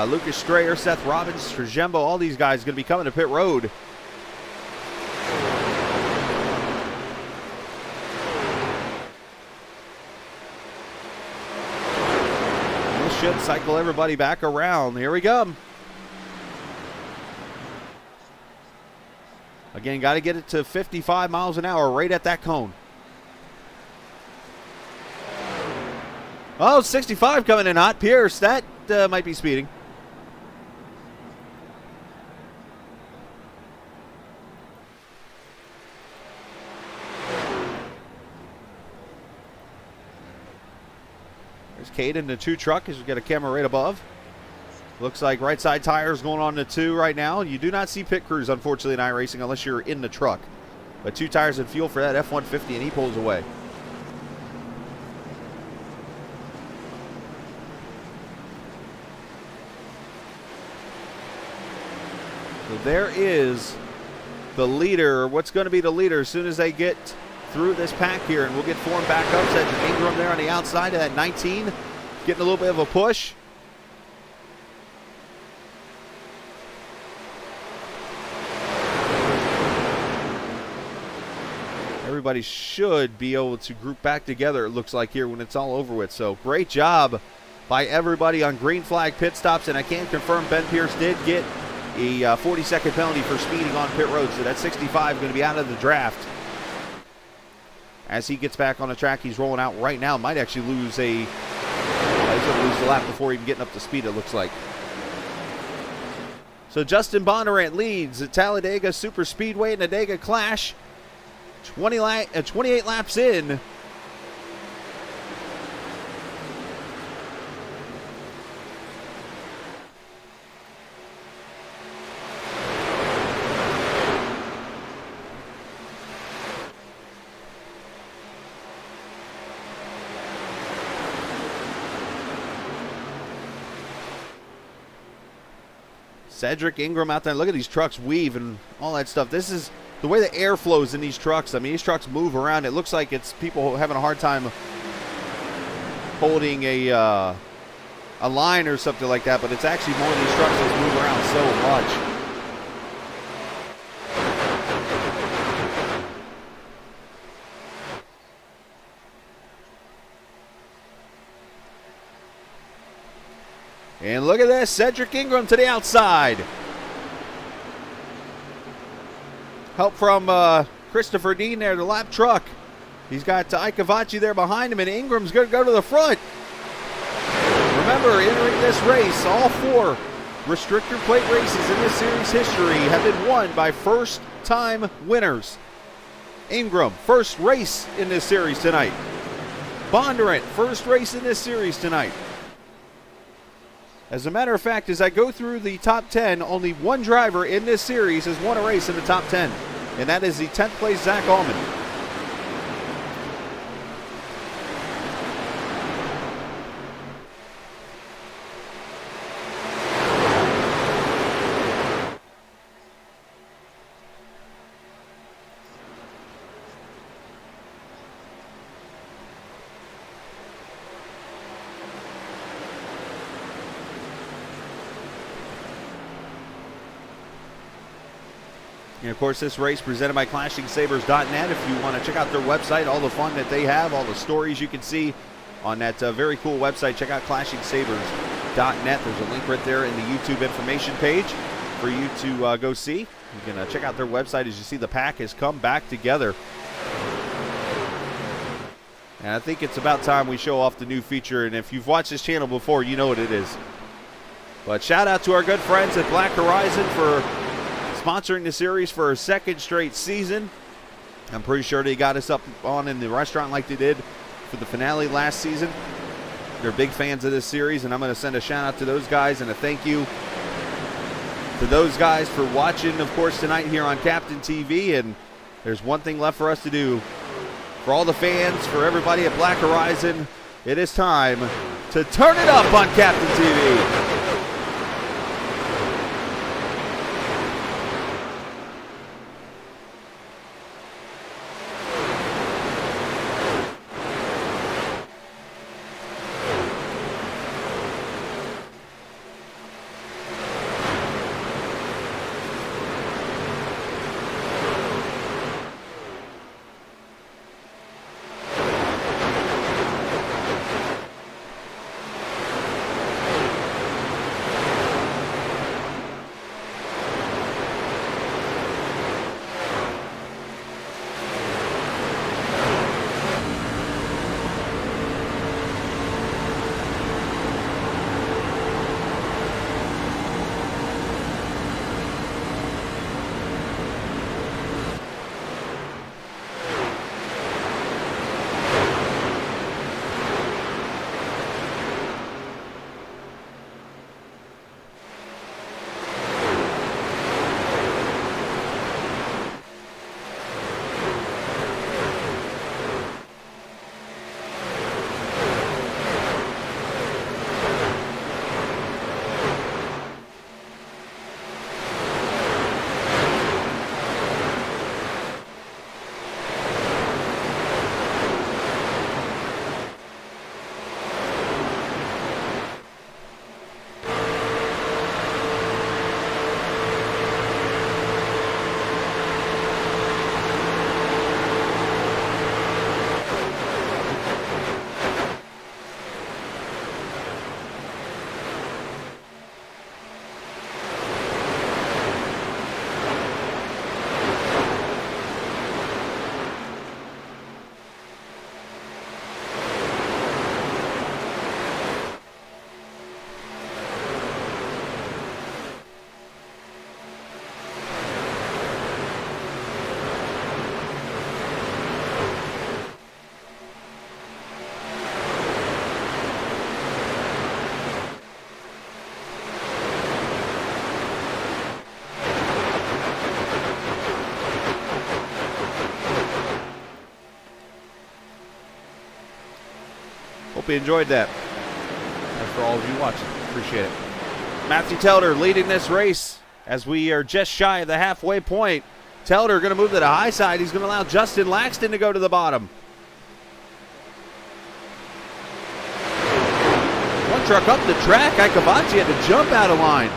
Speaker 3: Lucas Strayer, Seth Robbins, Trajembo. All these guys going to be coming to pit road. Should cycle everybody back around. Here we go. Again, got to get it to 55 miles an hour right at that cone. Oh, 65 coming in hot. Pierce, that might be speeding. Cade in the 2 truck as we get a camera right above. Looks like right side tires going on the 2 right now. You do not see pit crews, unfortunately, in iRacing unless you're in the truck. But 2 tires and fuel for that F-150, and he pulls away. So there is the leader. What's going to be the leader as soon as they get through this pack here, and we'll get formed back up. Cedric Ingram there on the outside of that 19, getting a little bit of a push. everybody should be able to group back together, it looks like, here when it's all over with. So great job by everybody on green flag pit stops, and I can confirm Ben Pierce did get a 40-second penalty for speeding on pit road, so that 65 going to be out of the draft. As he gets back on the track, he's rolling out right now. Might actually lose he's going to lose the lap before even getting up to speed, it looks like. So Justin Bondurant leads at Talladega Superspeedway and the Dega Clash. 28 laps in. Cedric Ingram out there. Look at these trucks weave and all that stuff. This is the way the air flows in these trucks. I mean, these trucks move around. It looks like it's people having a hard time holding a line or something like that, but it's actually more of these trucks that move around so much. And look at this, Cedric Ingram to the outside. Help from Christopher Dean there, the lap truck. He's got Ike Avachi there behind him, and Ingram's going to go to the front. Remember, entering this race, all 4 restrictor plate races in this series history have been won by first-time winners. Ingram, first race in this series tonight. Bondurant, first race in this series tonight. As a matter of fact, as I go through the top 10, only one driver in this series has won a race in the top 10, and that is the 10th place Zach Allman. And of course, this race presented by ClashingSabers.net. If you want to check out their website, all the fun that they have, all the stories you can see on that very cool website, check out ClashingSabers.net. There's a link right there in the YouTube information page for you to go see. You can check out their website as you see the pack has come back together. And I think it's about time we show off the new feature. And if you've watched this channel before, you know what it is. But shout out to our good friends at Black Horizon for sponsoring the series for a second straight season. I'm pretty sure they got us up on in the restaurant like they did for the finale last season. They're big fans of this series, and I'm going to send a shout out to those guys and a thank you to those guys for watching, of course, tonight here on Captain TV. And there's one thing left for us to do. For all the fans, for everybody at Black Horizon, it is time to turn it up on Captain TV. Hope you enjoyed that. And for all of you watching, appreciate it. Matthew Telder leading this race as we are just shy of the halfway point. Telder going to move to the high side. He's going to allow Justin Laxton to go to the bottom. One truck up the track. Icavacci had to jump out of line.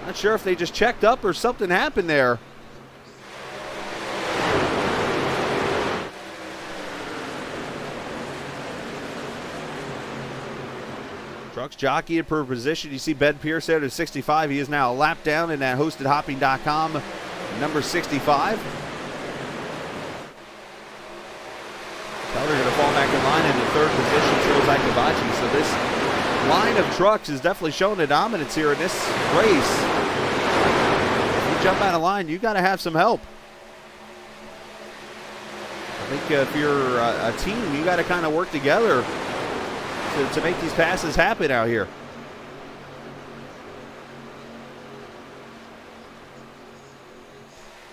Speaker 3: Not sure if they just checked up or something happened there. Trucks jockeying per position. You see Ben Pierce there to 65. He is now a lap down in that hostedhopping.com number 65. Teller going to fall back in line in the third position. Shows Icavacci. So this line of trucks is definitely showing the dominance here in this race. If you jump out of line, you got to have some help. I think if you're a team, you got to kind of work together to make these passes happen out here.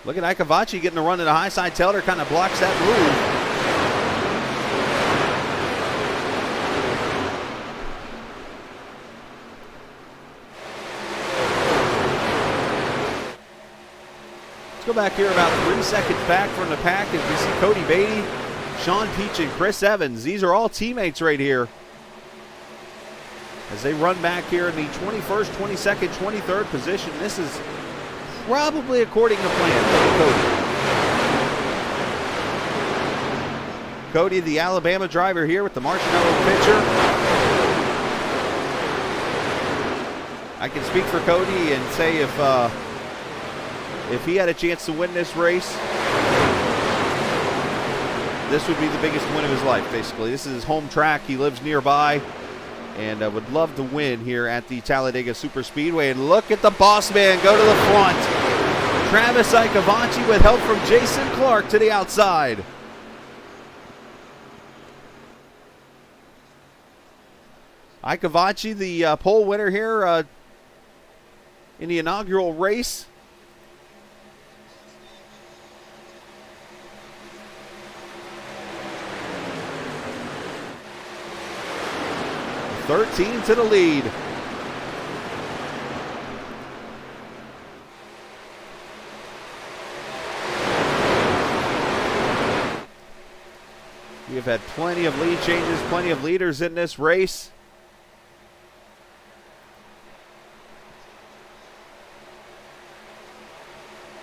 Speaker 3: Look at Icavacci getting the run to the high side. Telder kind of blocks that move. Let's go back here about 3 seconds back from the pack as we see Cody Beatty, Sean Peach, and Chris Evans. These are all teammates right here as they run back here in the 21st, 22nd, 23rd position. This is probably according to plan for Cody. Cody, the Alabama driver here with the marshmallow pitcher. I can speak for Cody and say if he had a chance to win this race, this would be the biggest win of his life, basically. This is his home track. He lives nearby. And I would love to win here at the Talladega Superspeedway. And look at the boss man go to the front. Travis Icavacci with help from Jason Clark to the outside. Icavacci, the pole winner here in the inaugural race. .13 to the lead. We have had plenty of lead changes, plenty of leaders in this race.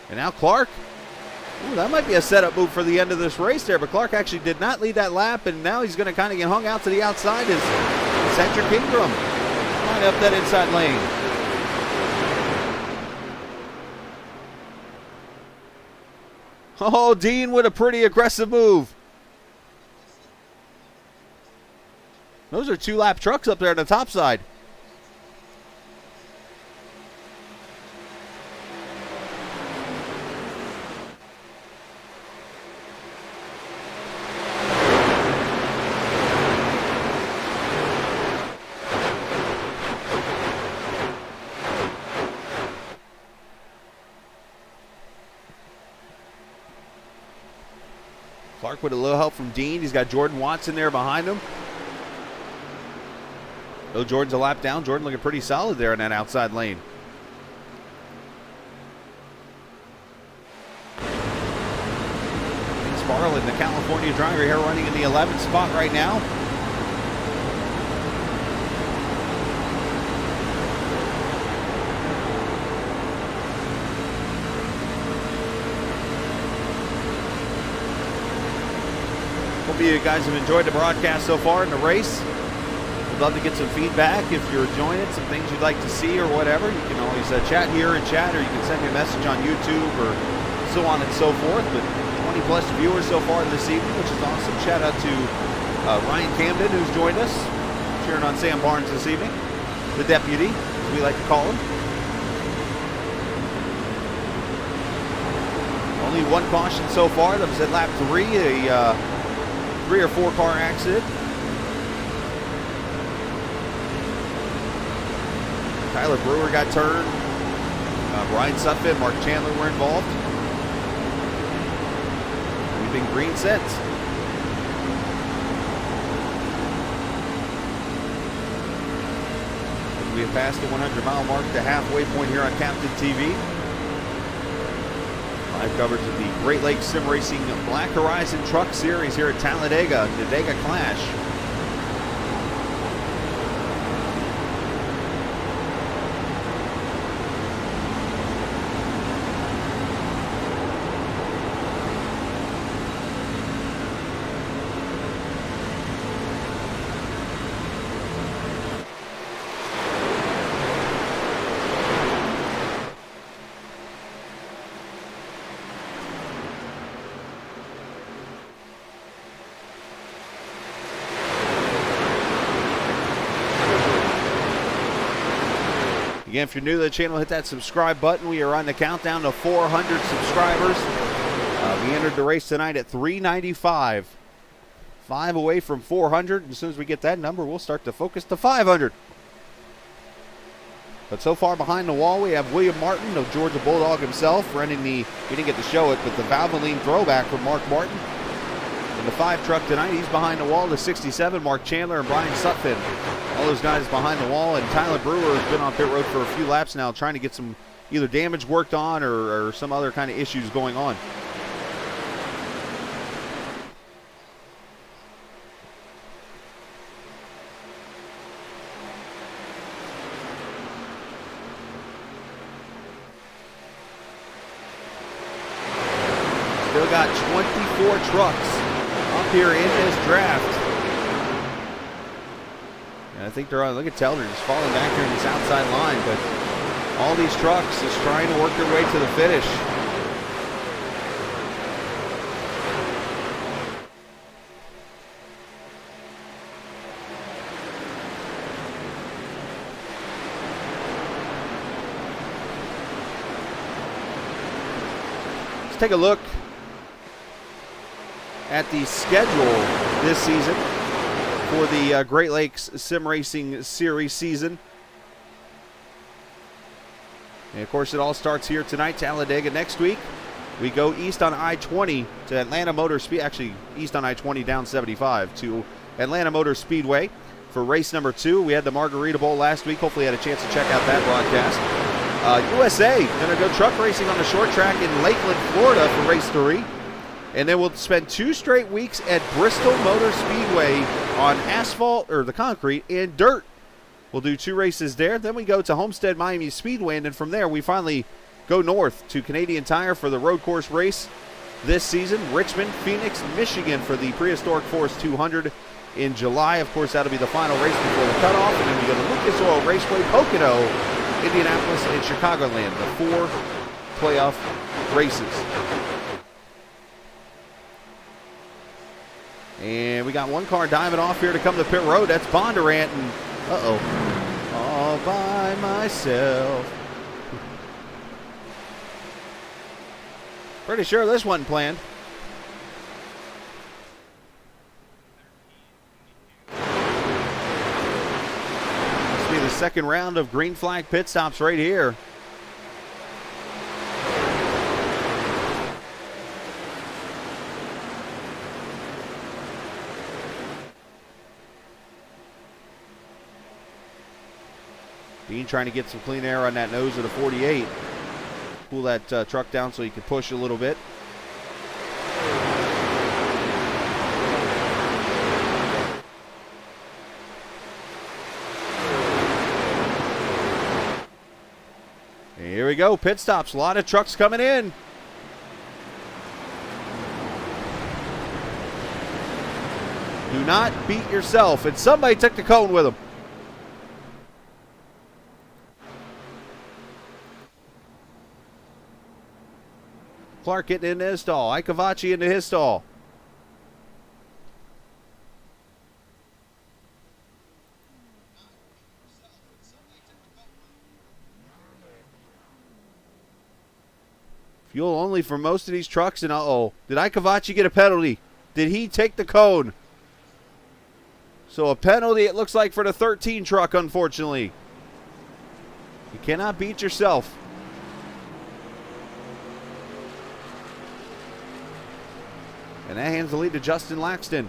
Speaker 3: And now Clark. Ooh, that might be a setup move for the end of this race there, but Clark actually did not lead that lap, and now he's going to kind of get hung out to the outside as Cedric Ingram line up that inside lane. Oh, Dean with a pretty aggressive move. Those are 2-lap trucks up there on the top side. Clark with a little help from Dean. He's got Jordan Watson there behind him. Though Jordan's a lap down, Jordan looking pretty solid there in that outside lane. Sparlin, the California driver here, running in the 11th spot right now. Hope you guys have enjoyed the broadcast so far in the race. We'd love to get some feedback if you're enjoying it, some things you'd like to see or whatever. You can always chat here in chat, or you can send me a message on YouTube or so on and so forth. But 20 plus viewers so far this evening, which is awesome. Shout out to Ryan Camden, who's joined us, cheering on Sam Barnes this evening, the deputy, as we like to call him. Only one caution so far. That was at lap 3, a 3 or 4 car accident. Tyler Brewer got turned. Brian Sutphin, Mark Chandler were involved. We've been green since. We have passed the 100-mile mark, the halfway point here on Captain TV. Live coverage of the Great Lakes Sim Racing Black Horizon Truck Series here at Talladega, the Dega Clash. Again, if you're new to the channel, hit that subscribe button. We are on the countdown to 400 subscribers. We entered the race tonight at 395. 5 away from 400. As soon as we get that number, we'll start to focus to 500. But so far behind the wall, we have William Martin, the Georgia Bulldog himself, running the, we didn't get to show it, but the Valvoline throwback from Mark Martin. In the 5 truck tonight, he's behind the wall, the 67, Mark Chandler and Brian Sutphin. All those guys behind the wall, and Tyler Brewer has been on pit road for a few laps now, trying to get some either damage worked on or some other kind of issues going on. Still got 24 trucks up here in this draft. And I think they're on, look at Teller just falling back here in this outside line, but all these trucks just trying to work their way to the finish. Let's take a look at the schedule this season for the Great Lakes Sim Racing Series season. And of course, it all starts here tonight, Talladega. Next week, we go east on I-20 to Atlanta Motor Speed, actually east on I-20 down 75 to Atlanta Motor Speedway for race number 2. We had the Margarita Bowl last week. Hopefully you had a chance to check out that broadcast. USA gonna go truck racing on the short track in Lakeland, Florida for race 3. And then we'll spend 2 straight weeks at Bristol Motor Speedway on asphalt, or the concrete, and dirt. We'll do 2 races there. Then we go to Homestead Miami Speedway, and then from there we finally go north to Canadian Tire for the road course race this season. Richmond, Phoenix, Michigan for the Prehistoric Forest 200 in July. Of course, that'll be the final race before the cutoff. And then we go to Lucas Oil Raceway, Pocono, Indianapolis, and Chicagoland, the 4 playoff races. And we got one car diving off here to come to pit road. That's Bondurant, and all by myself. Pretty sure this wasn't planned. This will be the second round of green flag pit stops right here. Dean trying to get some clean air on that nose of the 48. Pull that truck down so he can push a little bit. Here we go, pit stops. A lot of trucks coming in. Do not beat yourself. And somebody took the cone with them. Clark getting into his stall. Ikavachi into his stall. Fuel only for most of these trucks, and did Ikavachi get a penalty? Did he take the cone? So a penalty, it looks like, for the 13 truck, unfortunately. You cannot beat yourself. And that hands the lead to Justin Laxton.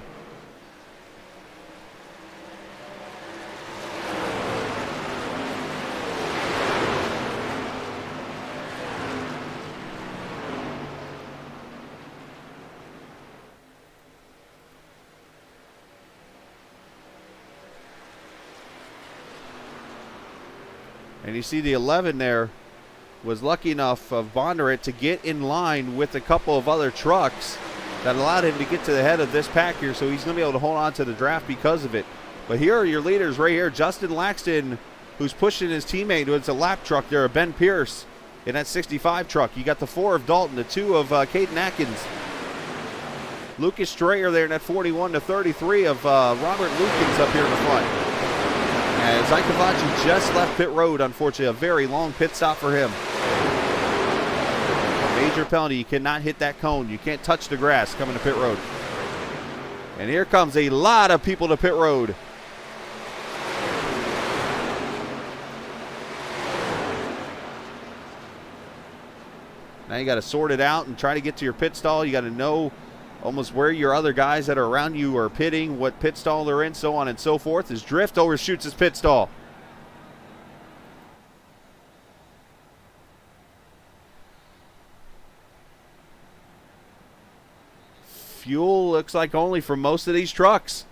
Speaker 3: And you see the 11 there was lucky enough of Bondurant to get in line with a couple of other trucks that allowed him to get to the head of this pack here, so he's going to be able to hold on to the draft because of it. But here are your leaders right here. Justin Laxton, who's pushing his teammate, who it's a lap truck there, Ben Pierce in that 65 truck. You got the 4 of Dalton, the 2 of Caden Atkins. Lucas Strayer there in that 41 to 33 of Robert Lukens up here in the front. As Ike Cavacci just left pit road, unfortunately, a very long pit stop for him. Major penalty, you cannot hit that cone. You can't touch the grass coming to pit road. And here comes a lot of people to pit road. Now you got to sort it out and try to get to your pit stall. You got to know almost where your other guys that are around you are pitting, what pit stall they're in, so on and so forth. As Drift overshoots his pit stall. Fuel looks like only for most of these trucks.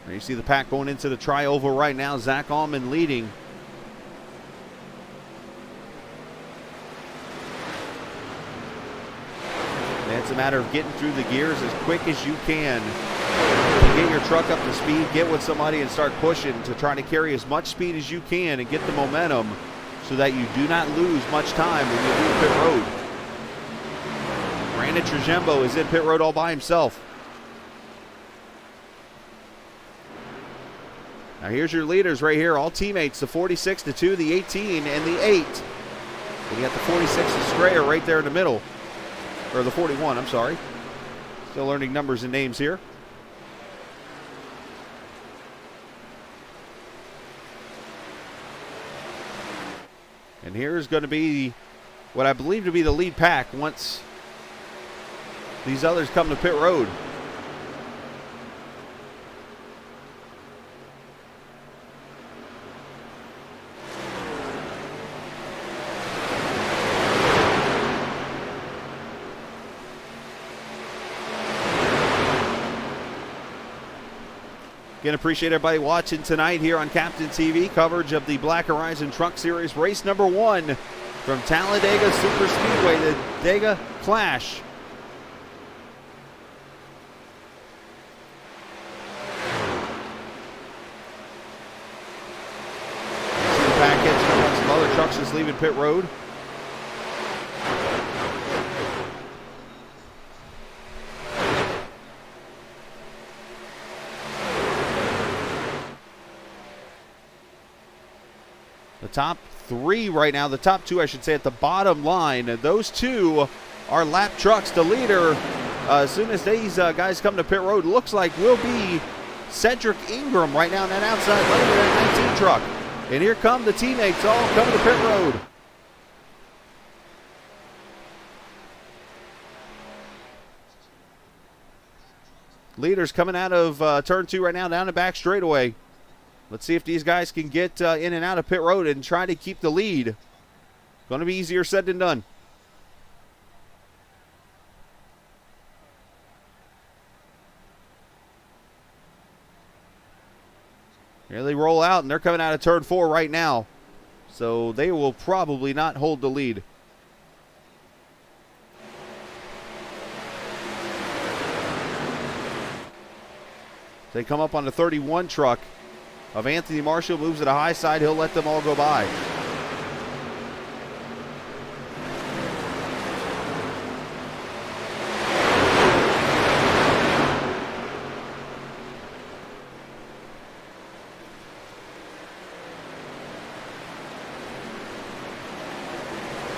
Speaker 3: There you see the pack going into the tri-oval right now. Zach Allman leading. And it's a matter of getting through the gears as quick as you can. Get your truck up to speed, get with somebody and start pushing to try to carry as much speed as you can and get the momentum so that you do not lose much time when you leave pit road. Brandon Trajembo is in pit road all by himself. Now here's your leaders right here, all teammates, the 46, the 2, the 18, and the 8. And you got the 46 of Strayer right there in the middle. Or the 41, I'm sorry. Still learning numbers and names here. And here's going to be what I believe to be the lead pack once these others come to pit road. Again, appreciate everybody watching tonight here on Captain TV. Coverage of the Black Horizon Truck Series, race number 1 from Talladega Superspeedway, the Dega Clash. See the package, some other trucks just leaving pit road. The top 3 right now, the top 2 I should say at the bottom line, those 2 are lap trucks. The leader, as soon as these guys come to pit road, looks like will be Cedric Ingram right now in that outside lane of that 19 truck. And here come the teammates all coming to pit road. Leaders coming out of turn 2 right now down the back straightaway. Let's see if these guys can get in and out of pit road and try to keep the lead. Going to be easier said than done. Here they roll out, and they're coming out of turn 4 right now. So they will probably not hold the lead. They come up on the 31 truck of Anthony Marshall, moves to the high side. He'll let them all go by.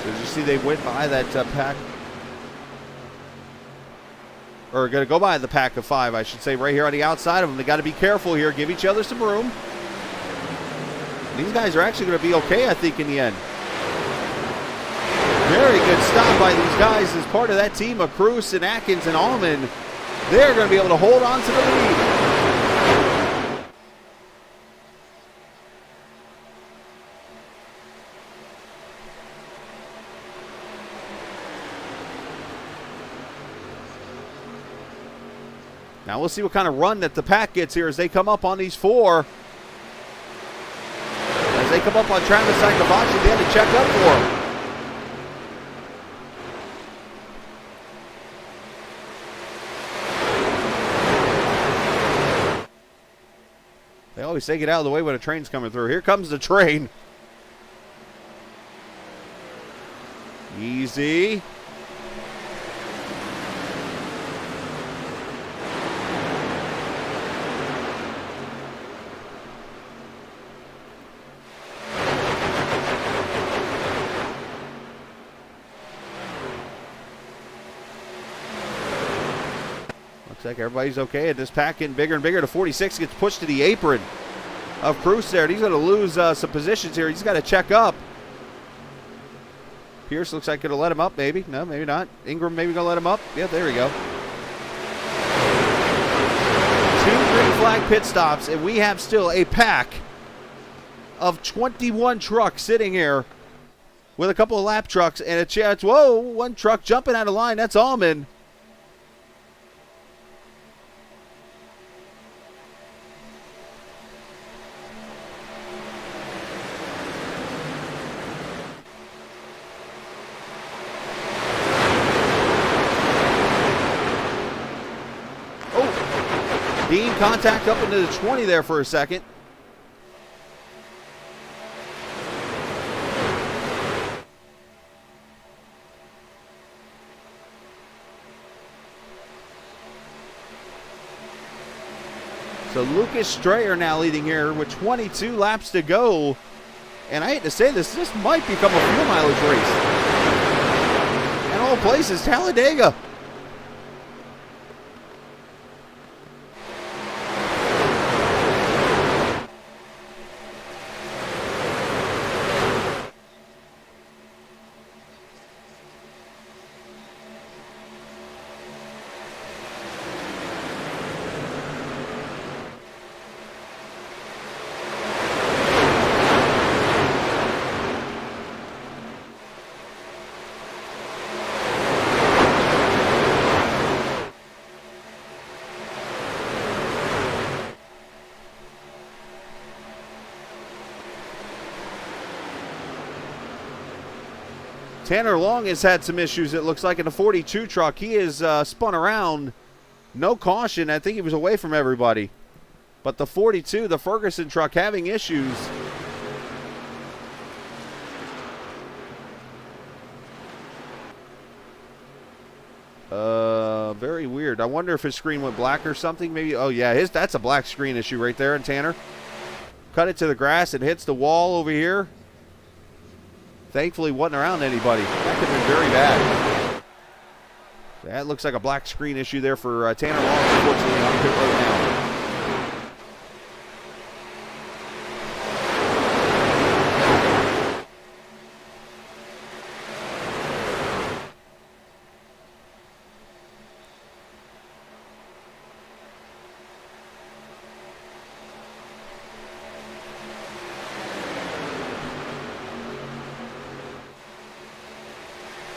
Speaker 3: So as you see, they went by that pack. Or going to go by the pack of 5, I should say, right here on the outside of them. They got to be careful here, give each other some room. These guys are actually going to be okay, I think, in the end. Very good stop by these guys as part of that team of Cruz and Atkins and Allman. They're going to be able to hold on to the lead. Now we'll see what kind of run that the pack gets here as they come up on these 4. As they come up on Travis and Cavachi, they had to check up for him. They always say get out of the way when a train's coming through. Here comes the train. Easy. Looks like everybody's okay. And this pack getting bigger and bigger. The 46 gets pushed to the apron of Cruz there. He's going to lose some positions here. He's got to check up. Pierce looks like going to let him up, maybe. No, maybe not. Ingram maybe going to let him up. Yeah, there we go. 2 green flag pit stops, and we have still a pack of 21 trucks sitting here with a couple of lap trucks and a chance. Whoa, one truck jumping out of line. That's Allman. Dean contact up into the 20 there for a second. So Lucas Strayer now leading here with 22 laps to go. And I hate to say this might become a fuel mileage race. And all places, Talladega. Tanner Long has had some issues, it looks like, in the 42 truck. He is spun around. No caution. I think he was away from everybody. But the 42, the Ferguson truck, having issues. Very weird. I wonder if his screen went black or something. Maybe. Oh, yeah. That's a black screen issue right there in Tanner. Cut it to the grass. It hits the wall over here. Thankfully, wasn't around anybody. That could have been very bad. That looks like a black screen issue there for Tanner Long, unfortunately, on pit road now.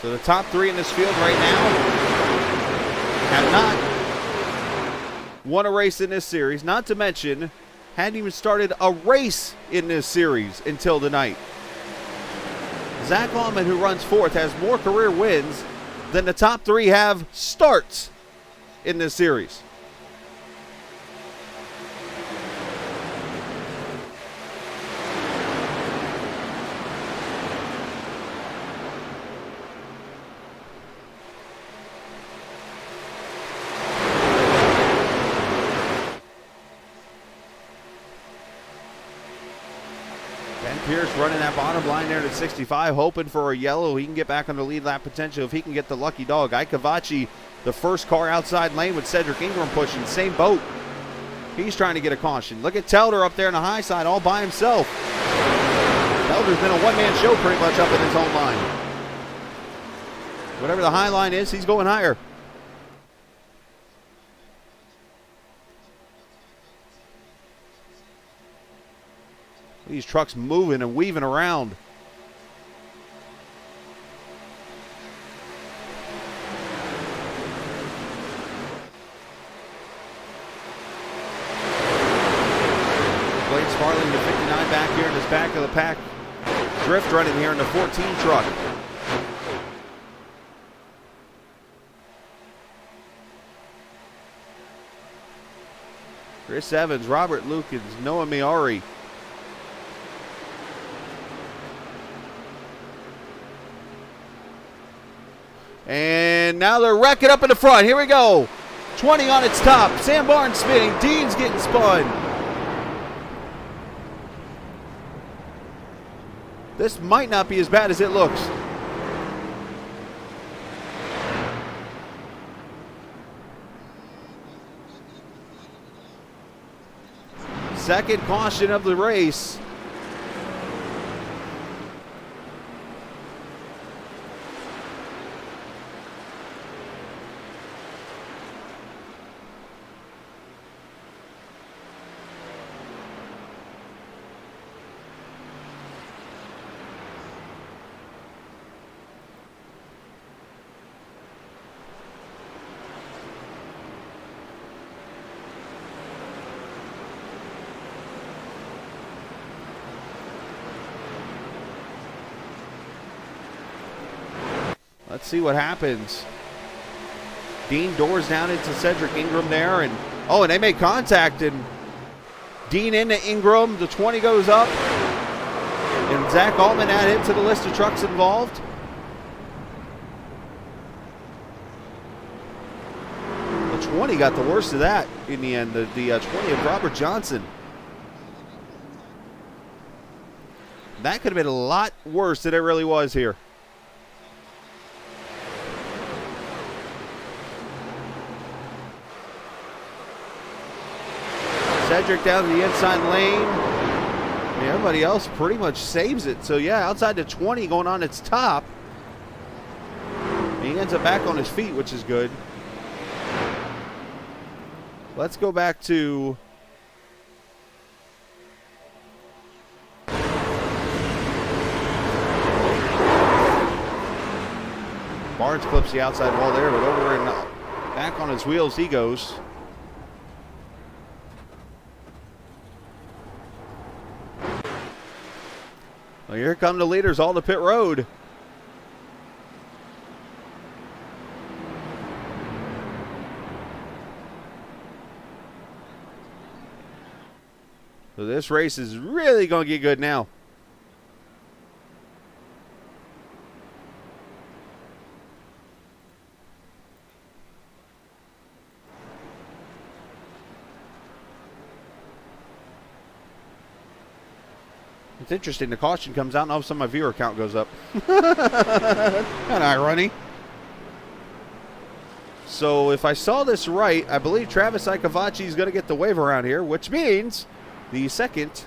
Speaker 3: So the top 3 in this field right now have not won a race in this series, not to mention hadn't even started a race in this series until tonight. Zach Allman, who runs 4th, has more career wins than the top 3 have starts in this series. Pierce running that bottom line there to 65, hoping for a yellow. He can get back on the lead lap potential if he can get the lucky dog. Ike Cavachi, the first car outside lane with Cedric Ingram pushing. Same boat. He's trying to get a caution. Look at Telder up there on the high side all by himself. Telder's been a one-man show pretty much up in his own line. Whatever the high line is, he's going higher. These trucks moving and weaving around. Farley, the 59 back here in his back of the pack. Drift running here in the 14 truck. Chris Evans, Robert Lukens, Noah Miari. And now they're wrecking up in the front. Here we go. 20 on its top. Sam Barnes spinning. Dean's getting spun. This might not be as bad as it looks. Second caution of the race. Let's see what happens. Dean doors down into Cedric Ingram there, and and they make contact, and Dean into Ingram. The 20 goes up, and Zach Altman added to the list of trucks involved. The 20 got the worst of that in the end. The 20 of Robert Johnson. That could have been a lot worse than it really was here. Cedric down to the inside lane. And everybody else pretty much saves it. So, yeah, outside the 20 going on its top. And he ends up back on his feet, which is good. Let's go back to Barnes clips the outside wall there, but over and back on his wheels he goes. Well, here come the leaders all to pit road. So this race is really going to get good now. It's interesting, the caution comes out and all of a sudden my viewer count goes up. Kind of irony. So if I saw this right, I believe Travis Icavacci is going to get the wave around here, which means the second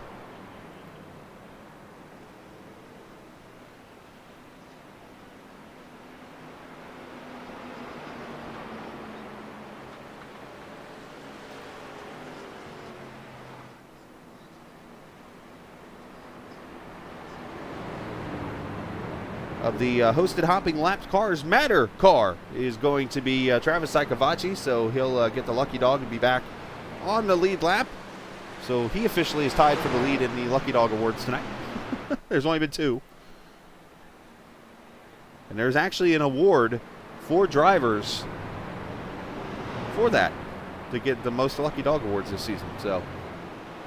Speaker 3: of the hosted Hopping Laps Cars Matter car is going to be Travis Icavacci, so he'll get the lucky dog and be back on the lead lap. So he officially is tied for the lead in the Lucky Dog Awards tonight. There's only been 2. And there's actually an award for drivers for that, to get the most Lucky Dog Awards this season. So,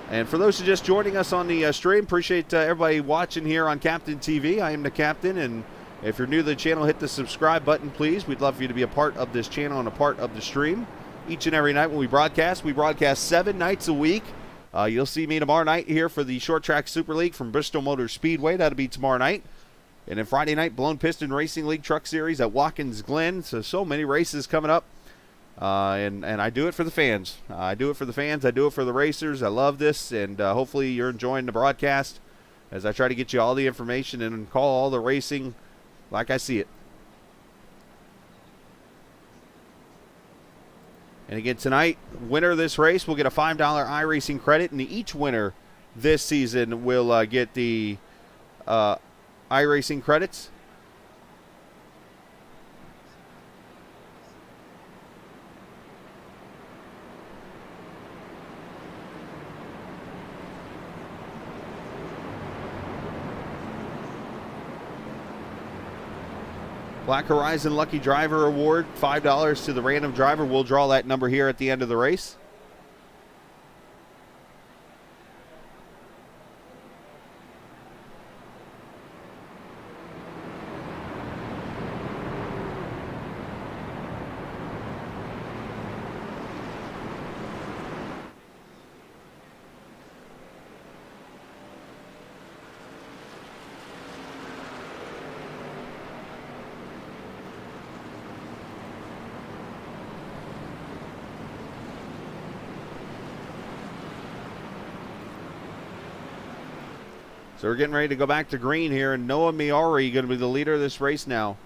Speaker 3: and for those who are just joining us on the stream, appreciate everybody watching here on Captain TV. I am the Captain, and if you're new to the channel, hit the subscribe button, please. We'd love for you to be a part of this channel and a part of the stream. Each and every night when we broadcast 7 nights a week. You'll see me tomorrow night here for the Short Track Super League from Bristol Motor Speedway. That'll be tomorrow night. And then Friday night, Blown Piston Racing League Truck Series at Watkins Glen. So many races coming up. And I do it for the fans. I do it for the fans. I do it for the racers. I love this. And hopefully you're enjoying the broadcast as I try to get you all the information and call all the racing like I see it. And again, tonight, winner of this race will get a $5 iRacing credit, and each winner this season will get the iRacing credits. Black Horizon Lucky Driver Award, $5 to the random driver. We'll draw that number here at the end of the race. So we're getting ready to go back to green here, and Noah Miari going to be the leader of this race now.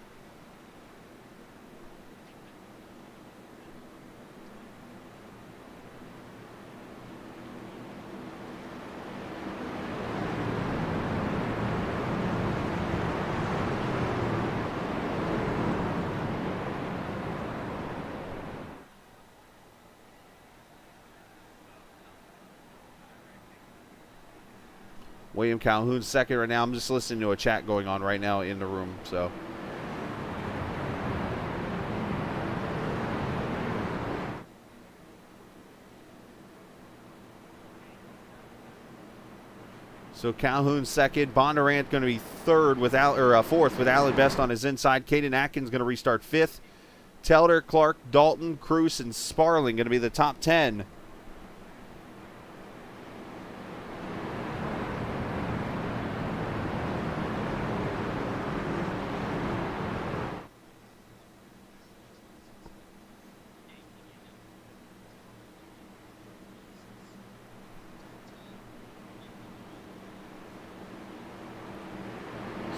Speaker 3: William Calhoun second right now. I'm just listening to a chat going on right now in the room. So Calhoun second. Bondurant going to be fourth with Alan Best on his inside. Caden Atkins going to restart fifth. Telder, Clark, Dalton, Cruz, and Sparling going to be the top 10.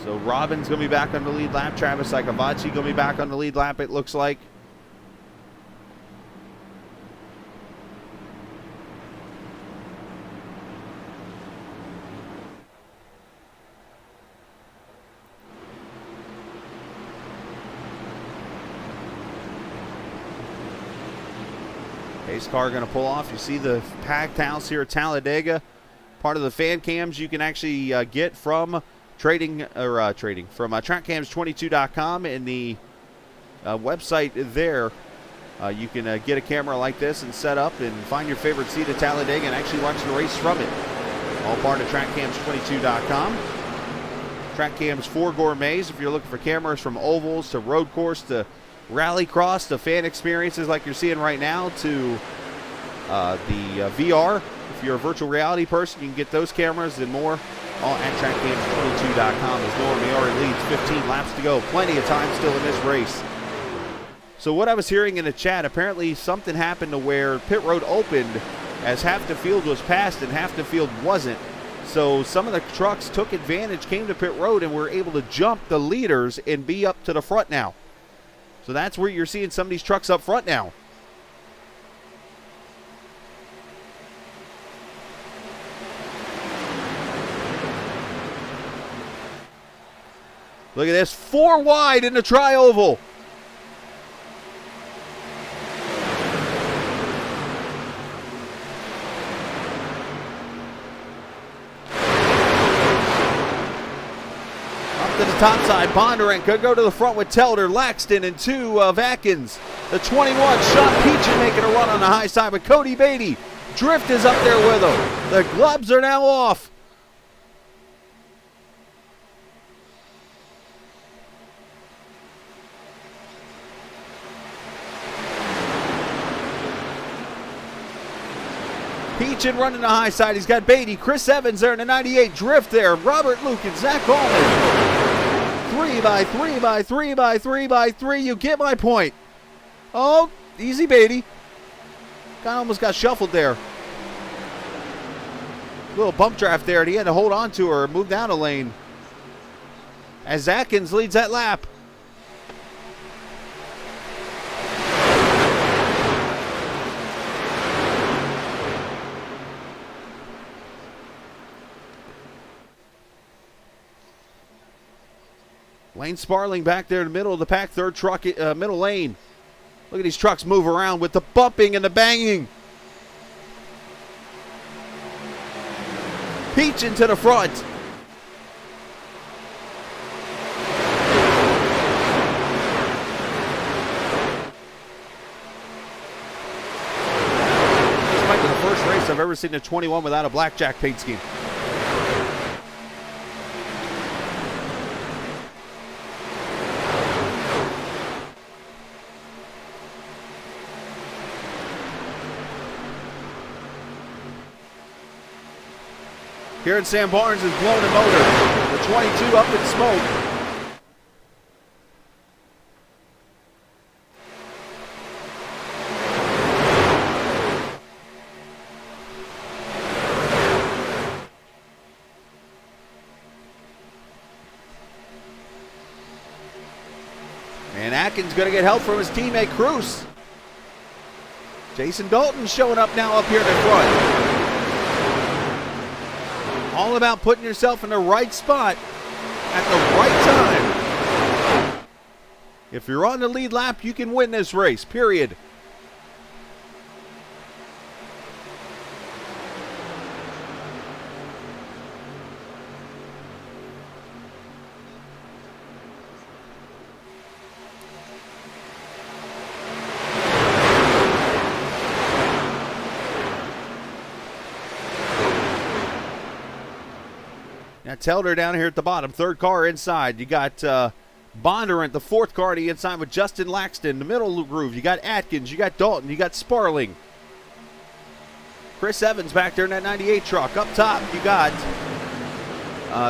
Speaker 3: So Robbins going to be back on the lead lap. Travis Ikavachi going to be back on the lead lap, it looks like. Pace car going to pull off. You see the packed house here at Talladega. Part of the fan cams you can actually get from from trackcams22.com, and the website there. You can get a camera like this and set up and find your favorite seat at Talladega and actually watch the race from it. All part of trackcams22.com. Trackcams for gourmets. If you're looking for cameras from ovals to road course to rallycross to fan experiences like you're seeing right now to the VR. If you're a virtual reality person, you can get those cameras and more all at trackcams22.com as Noah Miari leads. 15 laps to go. Plenty of time still in this race. So what I was hearing in the chat, apparently something happened to where pit road opened as half the field was passed and half the field wasn't. So some of the trucks took advantage, came to pit road, and were able to jump the leaders and be up to the front now. So that's where you're seeing some of these trucks up front now. Look at this, 4 wide in the tri-oval. Up to the top side, Bondurant could go to the front with Telder, Laxton, and 2 of Atkins. The 21, Sean Peachin making a run on the high side with Cody Beatty. Drift is up there with him. The gloves are now off. Peachin running the high side. He's got Beatty. Chris Evans there in the 98. Drift there. Robert Luke and Zach Allman. 3 by 3 by 3 by 3 by 3. You get my point. Oh, easy Beatty. Guy almost got shuffled there. Little bump draft there, and he had to hold on to her and move down a lane. As Atkins leads that lap. Lane Sparling back there in the middle of the pack, third truck, middle lane. Look at these trucks move around with the bumping and the banging. Peachin to the front. first race I've ever seen a 21 without a blackjack paint scheme. Here in Sam Barnes is blowing the motor. The 22 up in smoke. And Atkins going to get help from his teammate Cruz. Jason Dalton showing up now up here in the front. All about putting yourself in the right spot at the right time. If you're on the lead lap, you can win this race, period. Now Telder down here at the bottom, third car inside. You got Bondurant, the fourth car to the inside with Justin Laxton, the middle groove. You got Atkins, you got Dalton, you got Sparling. Chris Evans back there in that 98 truck. Up top, you got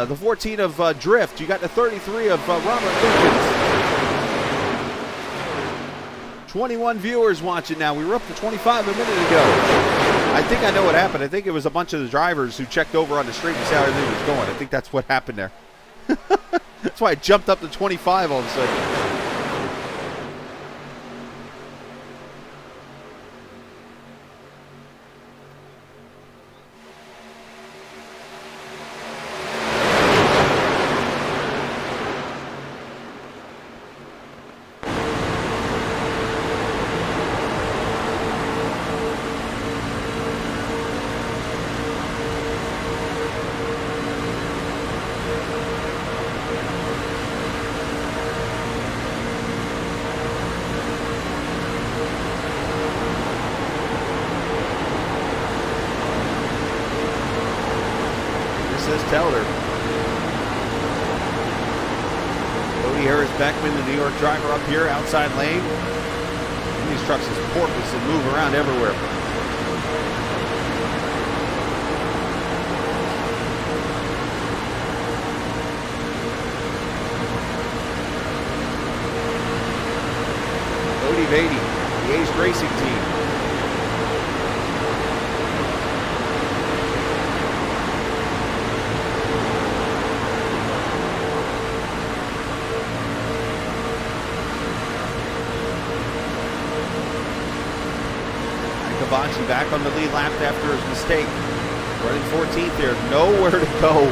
Speaker 3: the 14 of Drift. You got the 33 of Robert Lucas. 21 viewers watching now. We were up to 25 a minute ago. I think I know what happened. I think it was a bunch of the drivers who checked over on the street and see how everything was going. I think that's what happened there. That's why I jumped up to 25 all of a sudden. Teller. Cody Harris-Beckman, the New York driver up here, outside lane. And these trucks is porpoise and move around everywhere. Cody Beatty, the Ace Racing Team. Bonchi back on the lead lap after his mistake. Running 14th there, nowhere to go.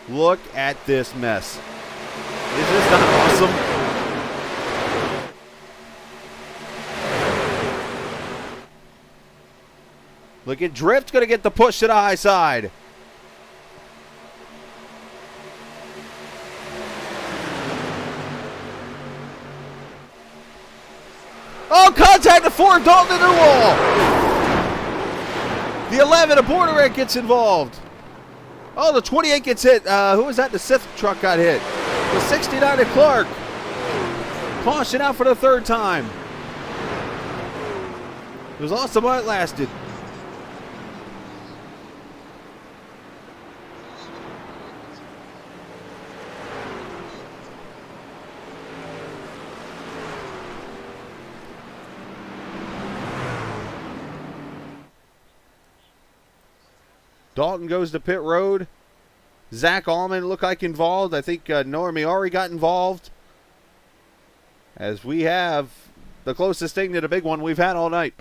Speaker 3: Look at this mess. Is this not awesome? Look at Drift, going to get the push to the high side. Oh, contact the 4, Dalton into the wall. The 11 of Borderette gets involved. Oh, the 28 gets hit. Who was that? The 6th truck got hit. The 69 of Clark. Caution out for the third time. It was awesome while it lasted. Dalton goes to pit road. Zach Allman looked like involved. I think Noah Miari got involved. As we have the closest thing to the big one we've had all night.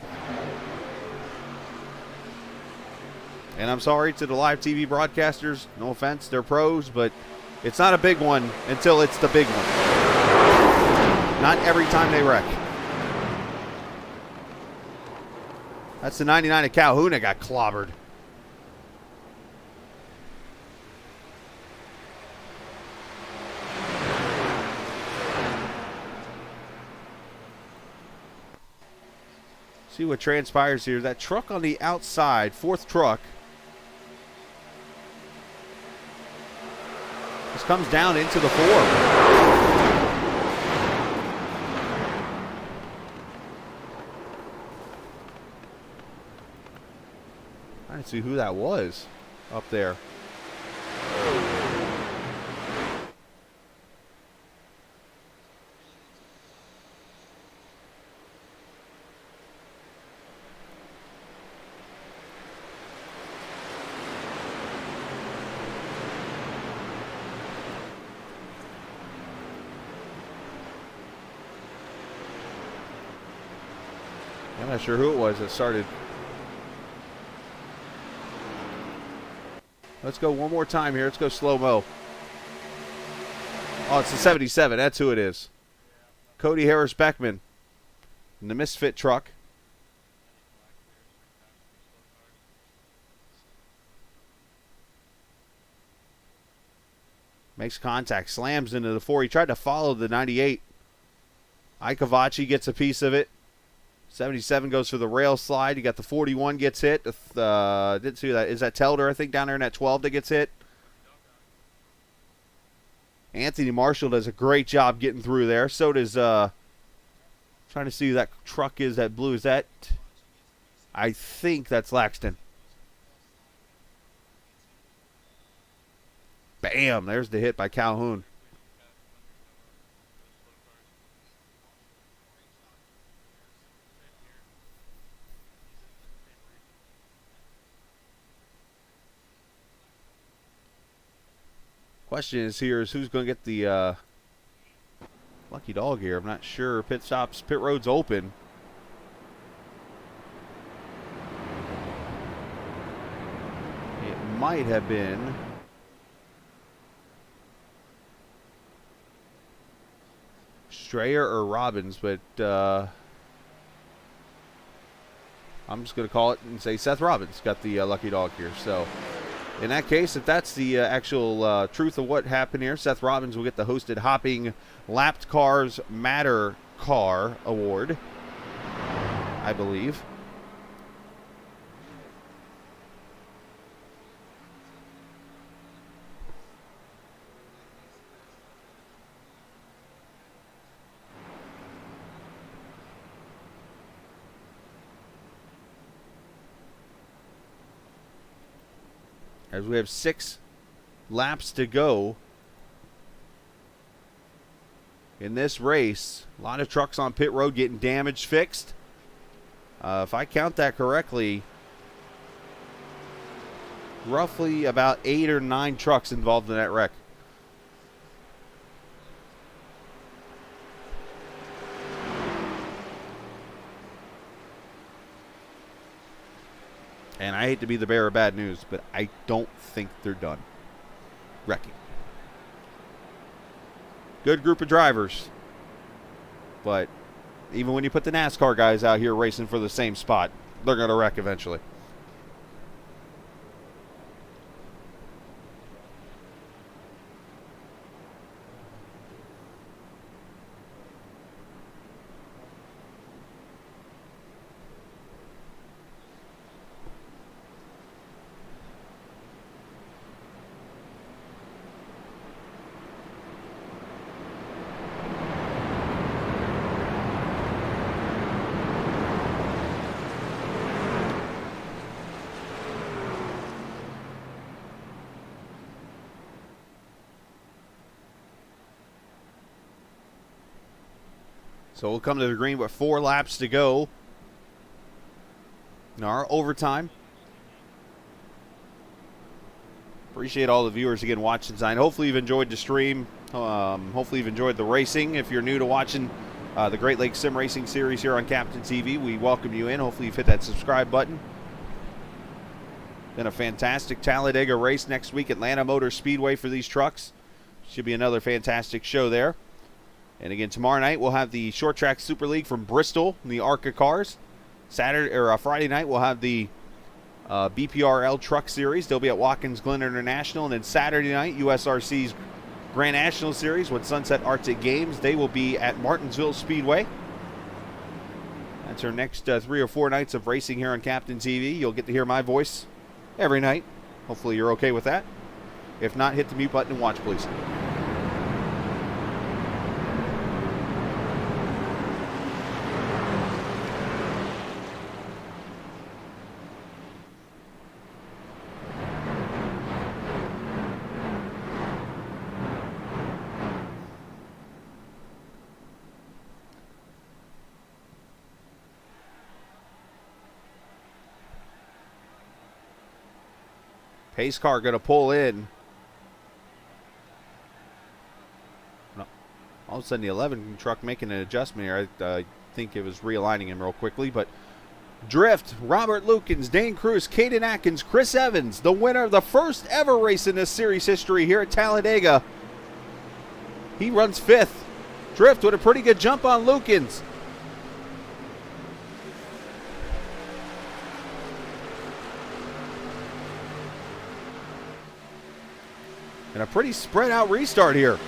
Speaker 3: And I'm sorry to the live TV broadcasters. No offense, they're pros, but it's not a big one until it's the big one. Not every time they wreck. That's the 99 of Calhoun that got clobbered. See what transpires here. That truck on the outside, fourth truck, just comes down into the four. I didn't see who that was up there. I'm not sure who it was that started. Let's go one more time here. Let's go slow-mo. Oh, it's the 77. That's who it is. Cody Harris Beckman in the Misfit truck. Makes contact, slams into the 4. He tried to follow the 98. Ikavachi gets a piece of it. 77 goes for the rail slide. You got the 41 gets hit. Didn't see that. Is that Telder, I think, down there in that 12 that gets hit? Anthony Marshall does a great job getting through there. So does, trying to see who that truck is, that blue. Is that, I think that's Laxton. Bam, there's the hit by Calhoun. Question is who's going to get the lucky dog here. I'm not sure. Pit road's open. It might have been Strayer or Robbins, but I'm just going to call it and say Seth Robbins got the lucky dog here. So in that case, if that's the actual truth of what happened here, Seth Robbins will get the hosted Hopping Lapped Cars Matter Car Award, I believe. As we have 6 laps to go in this race. A lot of trucks on pit road getting damaged fixed. If I count that correctly, roughly about 8 or 9 trucks involved in that wreck. And I hate to be the bearer of bad news, but I don't think they're done wrecking. Good group of drivers. But even when you put the NASCAR guys out here racing for the same spot, they're going to wreck eventually. So we'll come to the green with 4 laps to go in our overtime. Appreciate all the viewers again watching tonight. Hopefully you've enjoyed the stream. Hopefully you've enjoyed the racing. If you're new to watching the Great Lakes Sim Racing Series here on Captain TV, we welcome you in. Hopefully you've hit that subscribe button. Been a fantastic Talladega race next week, Atlanta Motor Speedway for these trucks. Should be another fantastic show there. And again, tomorrow night we'll have the Short Track Super League from Bristol in the ARCA cars. Friday night we'll have the BPRL Truck Series. They'll be at Watkins Glen International. And then Saturday night, USRC's Grand National Series with Sunset Arctic Games. They will be at Martinsville Speedway. That's our next 3 or 4 nights of racing here on Captain TV. You'll get to hear my voice every night. Hopefully you're okay with that. If not, hit the mute button and watch, please. Pace car going to pull in. No. All of a sudden, the 11 truck making an adjustment here. I think it was realigning him real quickly. But Drift, Robert Lukens, Dane Cruz, Caden Atkins, Chris Evans, the winner of the first ever race in this series history here at Talladega. He runs 5th. Drift with a pretty good jump on Lukens. And a pretty spread out restart here.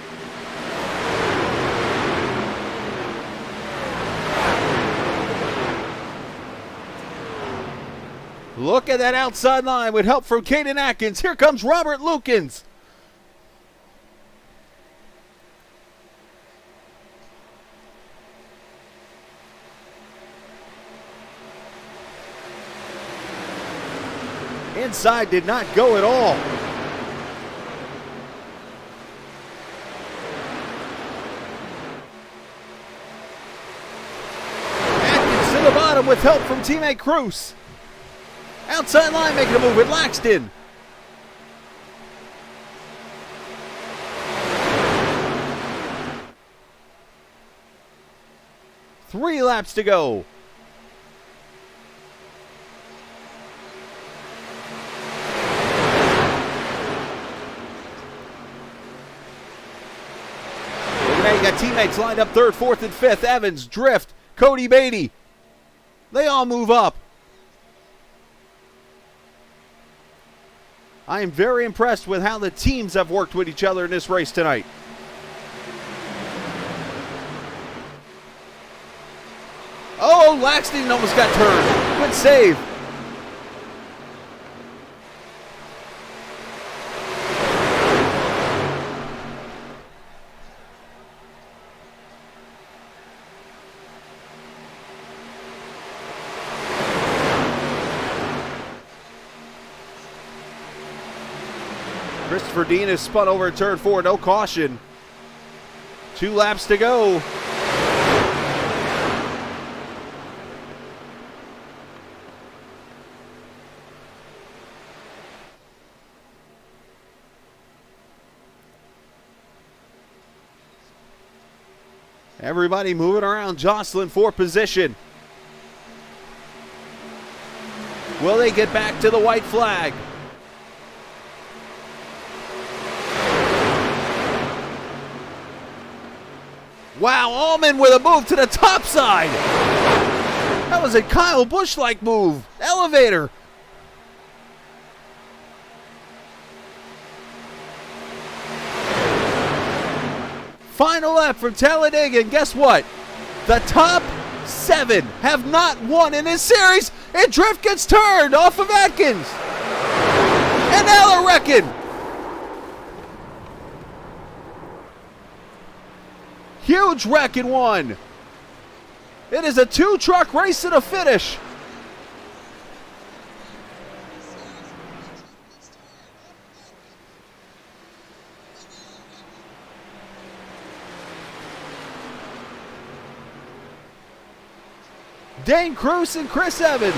Speaker 3: Look at that outside line with help from Caden Atkins. Here comes Robert Lukens. Inside did not go at all. The bottom with help from teammate Cruz. Outside line making a move with Laxton. Three laps to go. Now you got teammates lined up 3rd, 4th, and 5th. Evans, Drift, Cody Beatty. They all move up. I am very impressed with how the teams have worked with each other in this race tonight. Oh, Laxton almost got turned. Good save. Christopher Dean has spun over at turn 4, no caution. 2 laps to go. Everybody moving around, jostling for position. Will they get back to the white flag? Wow, Allman with a move to the top side. That was a Kyle Busch-like move. Elevator. Final lap from Talladega, and guess what? The top 7 have not won in this series, and Drift gets turned off of Atkins. And now they're wrecking. Huge wreck in 1. It is a 2-truck race to the finish. Dane Cruz and Chris Evans.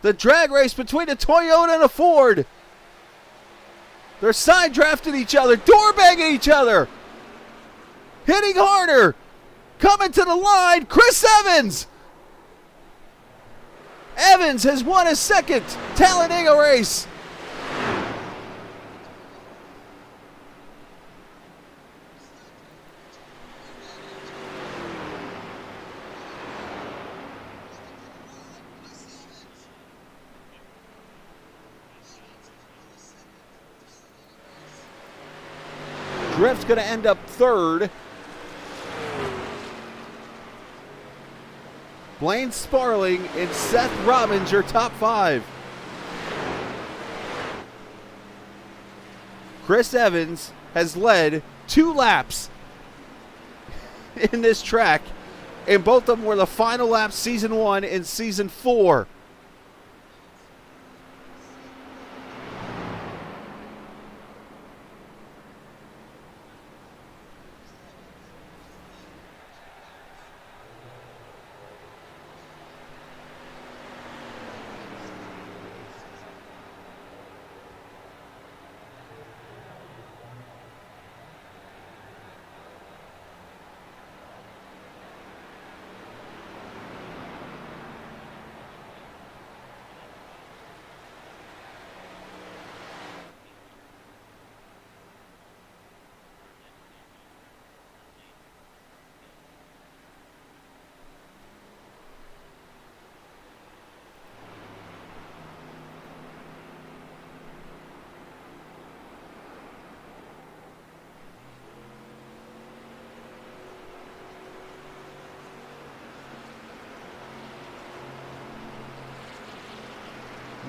Speaker 3: The drag race between a Toyota and a Ford. They're side drafting each other, door banging each other, hitting harder, coming to the line. Chris Evans. Evans has won his 2nd Talladega race. Drift's going to end up third. Blaine Sparling and Seth Robbins, your top 5. Chris Evans has led 2 laps in this track, and both of them were the final laps season 1 and season 4.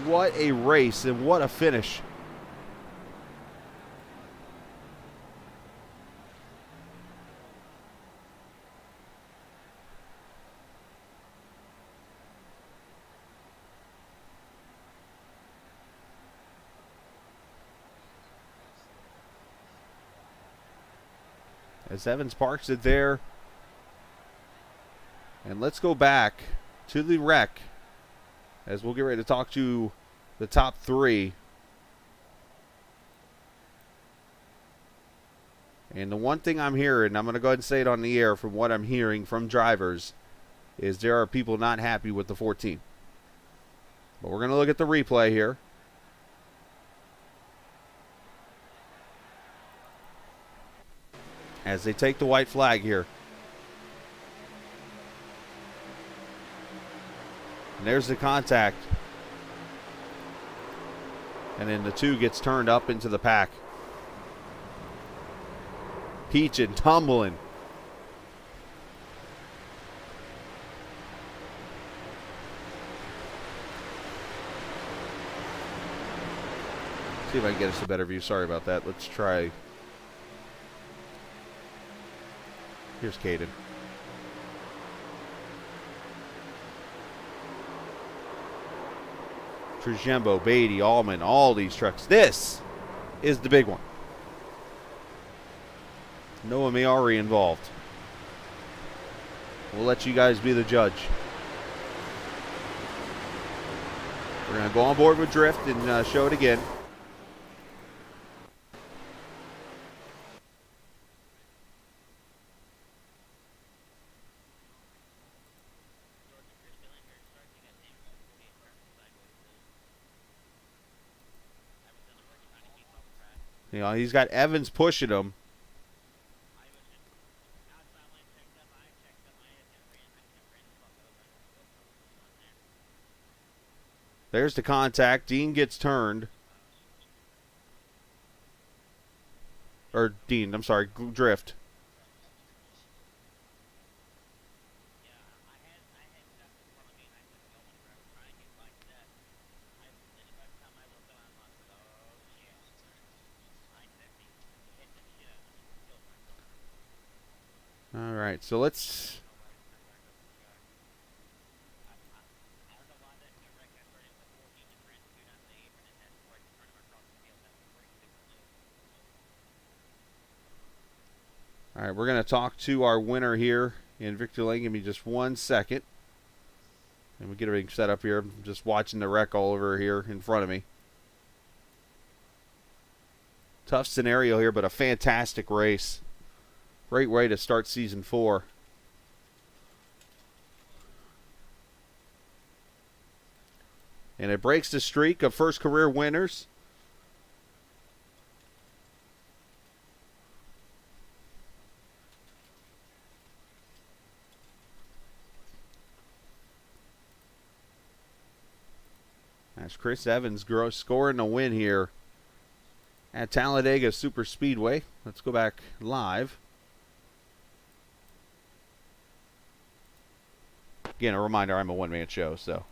Speaker 3: What a race and what a finish. As Evans parks it there. And let's go back to the wreck, as we'll get ready to talk to the top 3. And the one thing I'm hearing, I'm going to go ahead and say it on the air from what I'm hearing from drivers, is there are people not happy with the 14. But we're going to look at the replay here. As they take the white flag here. And there's the contact. And then the 2 gets turned up into the pack. Peaching, tumbling. See if I can get us a better view. Sorry about that. Let's try. Here's Caden. Trujembo, Beatty, Allman, all these trucks. This is the big one. Noah Mayari involved. We'll let you guys be the judge. We're going to go on board with Drift and show it again. You know, he's got Evans pushing him. There's the contact. Dean gets turned. Or Dean, I'm sorry, Drift. All right, so let's. All right, we're going to talk to our winner here in Victory Lane. Give me just 1 second. And we get everything set up here. I'm just watching the wreck all over here in front of me. Tough scenario here, but a fantastic race. Great way to start season 4. And it breaks the streak of first career winners. As Chris Evans scoring a win here at Talladega Superspeedway. Let's go back live. Again, a reminder, I'm a one-man show, so.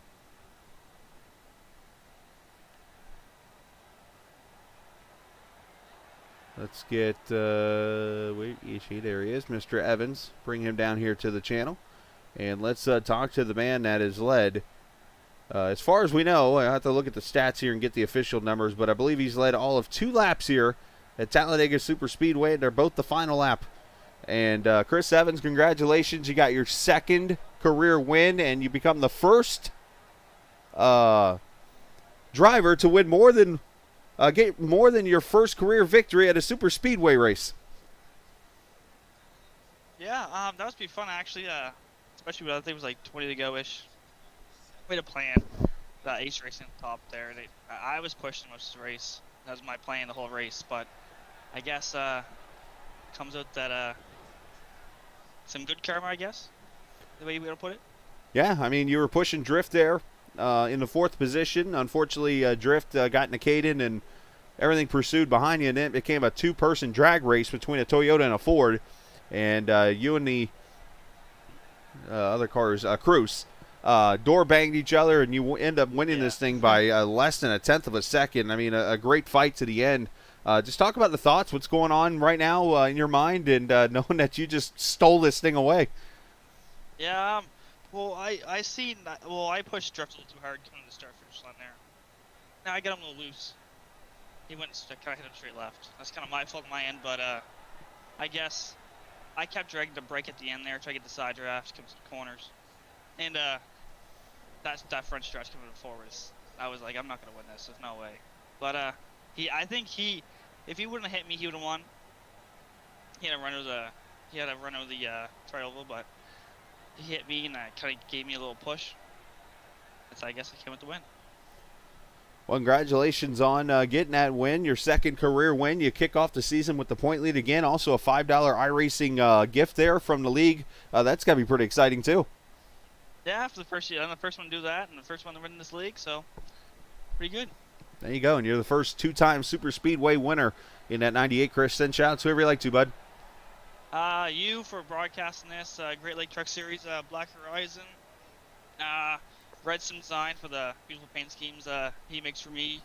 Speaker 3: Let's get, there he is, Mr. Evans. Bring him down here to the channel. And let's talk to the man that has led. As far as we know, I have to look at the stats here and get the official numbers, but I believe he's led all of 2 laps here at Talladega Superspeedway, and they're both the final lap. And Chris Evans, congratulations. You got your 2nd career win, and you become the first driver to win get more than your first career victory at a Superspeedway race.
Speaker 1: Yeah, that must be fun actually. Especially when I think it was like 20 to go-ish. Way to plan the ace racing top there. I was pushing most of the race. That was my plan the whole race, but I guess comes out that some good karma, I guess, the way you would put it.
Speaker 3: Yeah, I mean, you were pushing Drift there in the 4th position. Unfortunately, Drift got in a Caden and everything pursued behind you, and it became a 2-person drag race between a Toyota and a Ford. And you and the other cars, Cruz, door banged each other, and you end up winning this thing by less than 1/10 of a second. I mean, a great fight to the end. Just talk about the thoughts, what's going on right now in your mind, and knowing that you just stole this thing away.
Speaker 1: Yeah, well, I seen that. Well, I pushed Drift a little too hard coming to the start finish line there. Now I got him a little loose. He went kind of hit him straight left. That's kind of my fault on my end, but I guess I kept dragging the brake at the end there, try to get the side draft, come to the corners, and that front stretch coming forward. I was like, I'm not gonna win this. There's no way. But I think if he wouldn't have hit me, he would have won. He had a run over the trioval, but he hit me, and that kind of gave me a little push. So I guess I came with the win.
Speaker 3: Well, congratulations on getting that win, your 2nd career win. You kick off the season with the point lead again. Also a $5 iRacing gift there from the league. That's got to be pretty exciting, too.
Speaker 1: Yeah, for the first year. I'm the first one to do that, and the first one to win this league, so pretty good.
Speaker 3: There you go, and you're the first 2-time Superspeedway winner in that 98, Chris. Send shout out to whoever you like to, bud.
Speaker 1: You for broadcasting this, Great Lake Truck Series, Black Horizon, Red Sim Design for the beautiful paint schemes he makes for me,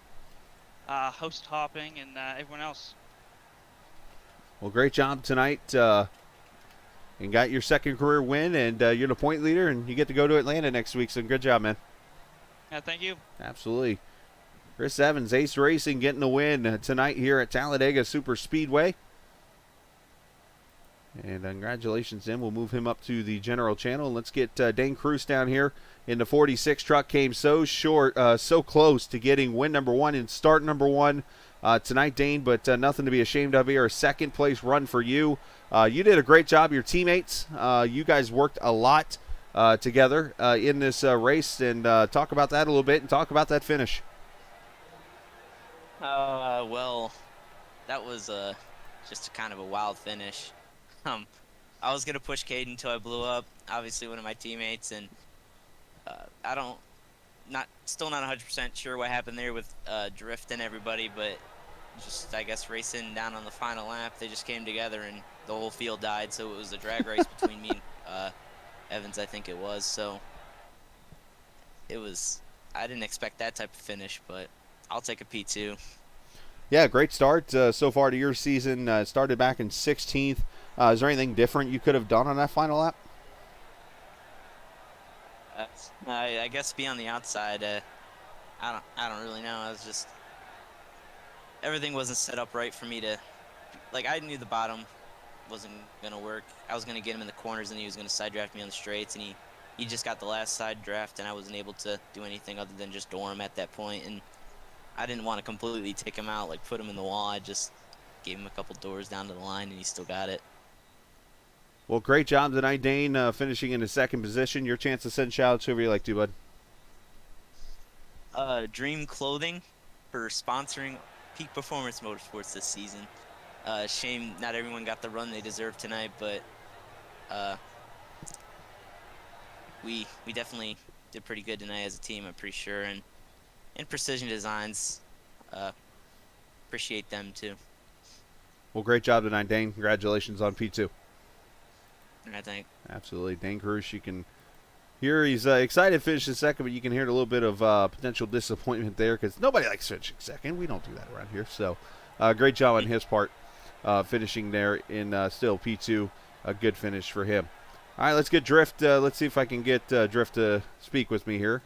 Speaker 1: host hopping, and everyone else.
Speaker 3: Well, great job tonight, and got your 2nd career win, and you're the point leader, and you get to go to Atlanta next week, so good job, man.
Speaker 1: Yeah, thank you.
Speaker 3: Absolutely. Chris Evans, Ace Racing, getting the win tonight here at Talladega Superspeedway. And congratulations to him. We'll move him up to the general channel. Let's get Dane Cruz down here in the 46 truck. Came so short, so close to getting win number 1 and start number 1 tonight, Dane, but nothing to be ashamed of here. A 2nd place run for you. You did a great job. Your teammates, you guys worked a lot together in this race, and talk about that a little bit and talk about that finish.
Speaker 5: Well, that was just kind of a wild finish. I was gonna push Caden until I blew up. Obviously, one of my teammates, and still not 100% sure what happened there with Drift and everybody, but just I guess racing down on the final lap, they just came together and the whole field died. So it was a drag race between me and Evans, I think it was. So it was. I didn't expect that type of finish, but I'll take a P2.
Speaker 3: Yeah, great start so far to your season. Started back in 16th. Is there anything different you could have done on that final lap?
Speaker 5: I guess be on the outside. I don't really know. I was just everything wasn't set up right for me to I knew the bottom wasn't gonna work. I was gonna get him in the corners, and he was gonna side draft me on the straights, and he just got the last side draft, and I wasn't able to do anything other than just door him at that point. And I didn't want to completely take him out, put him in the wall. I just gave him a couple doors down to the line, and he still got it.
Speaker 3: Well, great job tonight, Dane, finishing in the 2nd position. Your chance to send shout-outs whoever you like to, bud.
Speaker 5: Dream Clothing for sponsoring Peak Performance Motorsports this season. Shame not everyone got the run they deserved tonight, but we definitely did pretty good tonight as a team, I'm pretty sure. And Precision Designs, appreciate them too.
Speaker 3: Well, great job tonight, Dane. Congratulations on P2.
Speaker 5: I think.
Speaker 3: Absolutely. Dane Karush, you can hear he's excited to finish in second, but you can hear a little bit of potential disappointment there because nobody likes finishing second. We don't do that around here. So great job on his part finishing there in still P2. A good finish for him. All right, let's get Drift. Let's see if I can get Drift to speak with me here.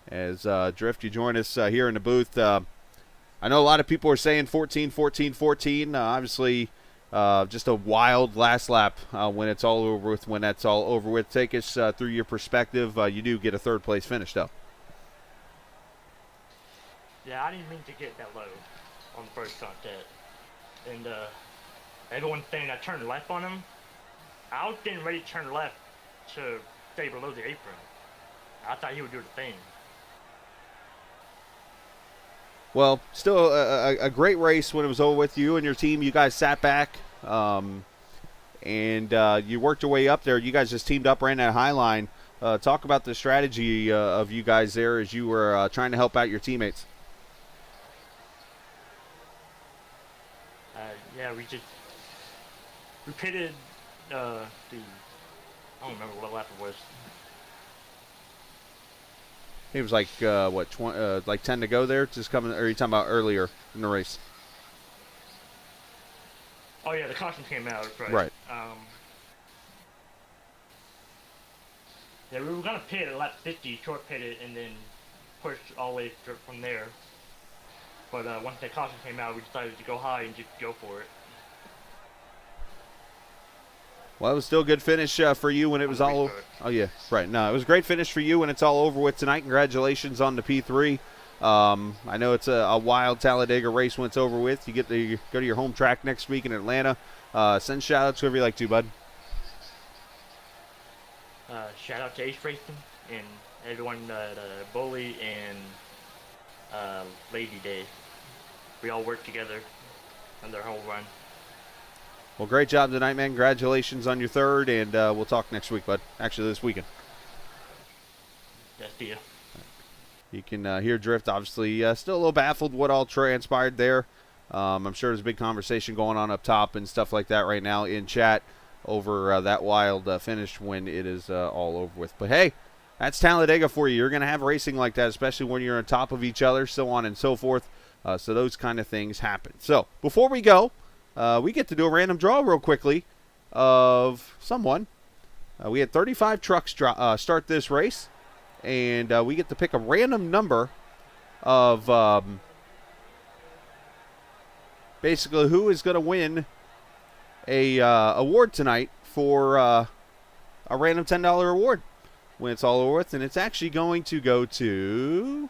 Speaker 3: As Drift, you join us here in the booth. I know a lot of people are saying 14, 14, 14. Obviously, just a wild last lap when it's all over with. When that's all over with, take us through your perspective. You do get a third-place finish, though.
Speaker 6: Yeah, I didn't mean to get that low on the first contact. And everyone's saying I turned left on him. I was getting ready to turn left to stay below the apron. I thought he would do the same.
Speaker 3: Well, still a great race when it was over with. You and your team, you guys sat back, and you worked your way up there. You guys just teamed up, ran that high line. Talk about the strategy of you guys there as you were trying to help out your teammates.
Speaker 6: Yeah, we pitted I don't remember what lap it was.
Speaker 3: It was like what, 20, like 10 to go there. Just coming, or are you talking about earlier in the race?
Speaker 6: Oh yeah, the caution came out. Right.
Speaker 3: Right.
Speaker 6: Yeah, we were gonna pit at lap 50, short pit it, and then push all the way from there. But once that caution came out, we decided to go high and just go for it.
Speaker 3: Well, it was still a good finish for you when it was all over. Oh, yeah, right. No, it was a great finish for you when it's all over with tonight. Congratulations on the P3. I know it's a wild Talladega race when it's over with. You get to go to your home track next week in Atlanta. Send shout-outs whoever you like to, bud.
Speaker 6: Shout out to Ace Racing and everyone at Bully and Lady Day. We all work together on their whole run.
Speaker 3: Well, great job tonight, man. Congratulations on your third, and we'll talk next week, bud. Actually, this weekend.
Speaker 6: Yeah, see ya.
Speaker 3: You can hear Drift, obviously, still a little baffled what all transpired there. I'm sure there's a big conversation going on up top and stuff like that right now in chat over that wild finish when it is all over with. But, hey, that's Talladega for you. You're going to have racing like that, especially when you're on top of each other, so on and so forth. So those kind of things happen. So before we go, we get to do a random draw real quickly of someone. We had 35 trucks start this race, and we get to pick a random number of basically who is going to win a award tonight for a random $10 award when it's all over with, and it's actually going to go to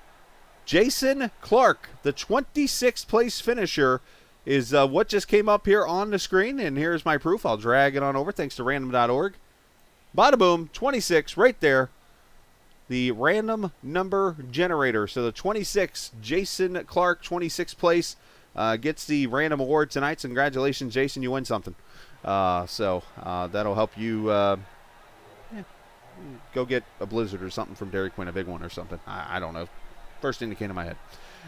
Speaker 3: Jason Clark, the 26th place finisher. Is what just came up here on the screen, and here's my proof. I'll drag it on over thanks to random.org. Bada boom, 26 right there. The random number generator. So the 26, Jason Clark, 26th place, gets the random award tonight. So congratulations, Jason, you win something. So that'll help you go get a Blizzard or something from Dairy Queen, a big one or something. I don't know. First thing that came to my head.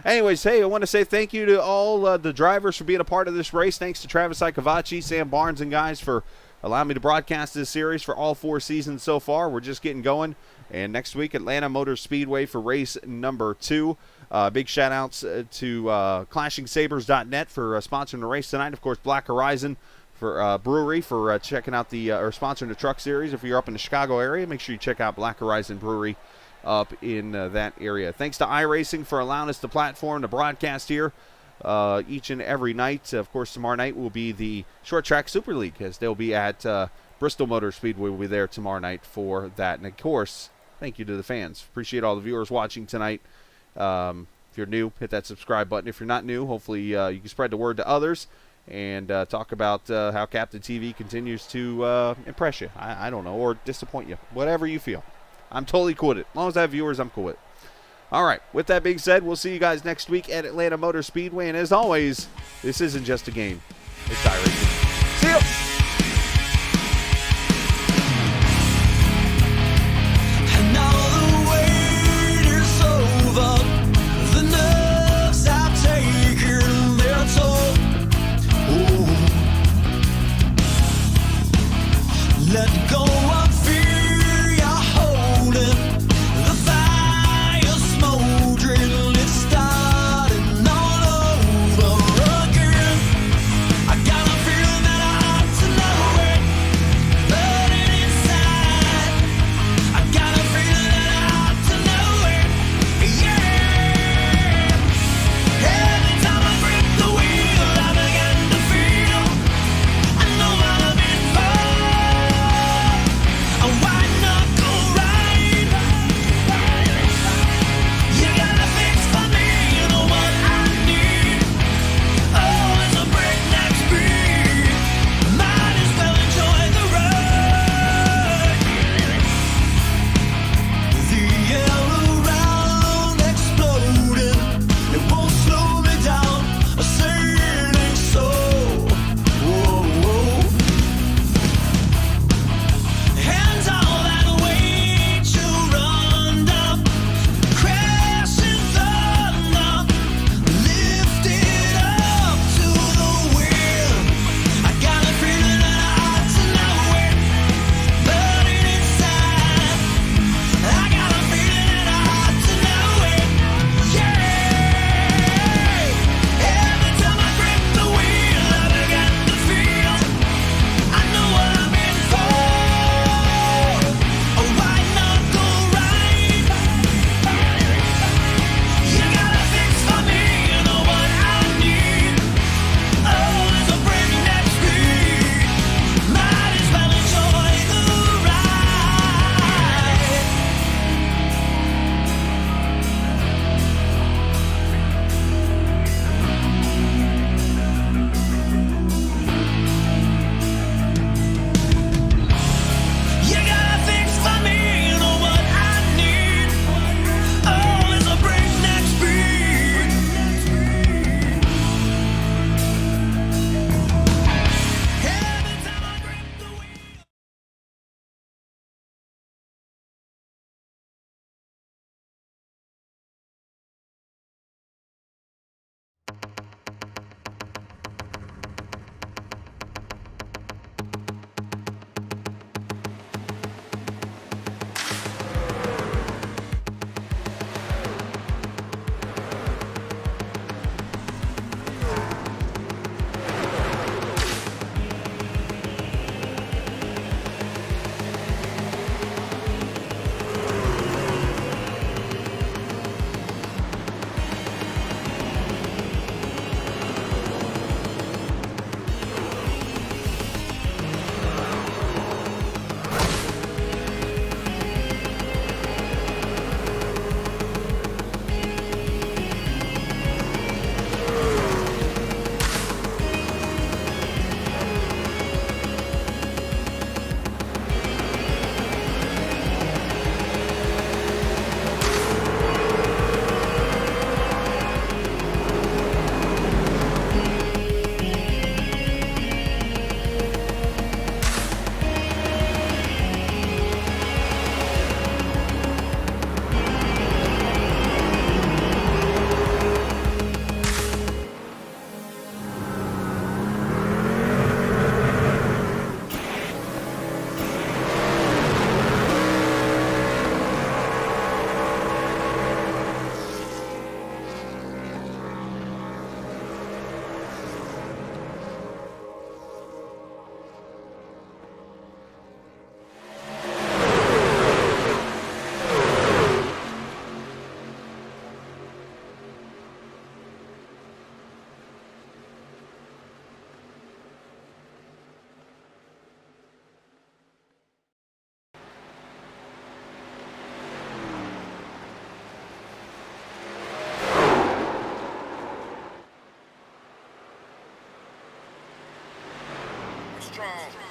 Speaker 3: Anyways, hey, I want to say thank you to all the drivers for being a part of this race. Thanks to Travis Icavacci, Sam Barnes, and guys for allowing me to broadcast this series for all 4 seasons so far. We're just getting going. And next week, Atlanta Motor Speedway for race number 2. Big shout-outs to ClashingSabers.net for sponsoring the race tonight. Of course, Black Horizon for Brewery for checking out the or sponsoring the truck series. If you're up in the Chicago area, make sure you check out Black Horizon Brewery up in that area. Thanks to iRacing for allowing us the platform to broadcast here each and every night. Of course, tomorrow night will be the Short Track Super League, as they'll be at Bristol Motor Speedway. We'll be there tomorrow night for that. And, of course, thank you to the fans. Appreciate all the viewers watching tonight. If you're new, hit that subscribe button. If you're not new, hopefully you can spread the word to others and talk about how Captain TV continues to impress you. I don't know, or disappoint you. Whatever you feel. I'm totally cool with it. As long as I have viewers, I'm cool with it. All right. With that being said, we'll see you guys next week at Atlanta Motor Speedway. And as always, this isn't just a game. It's iRacing. See ya!
Speaker 2: The nerves I take here strong.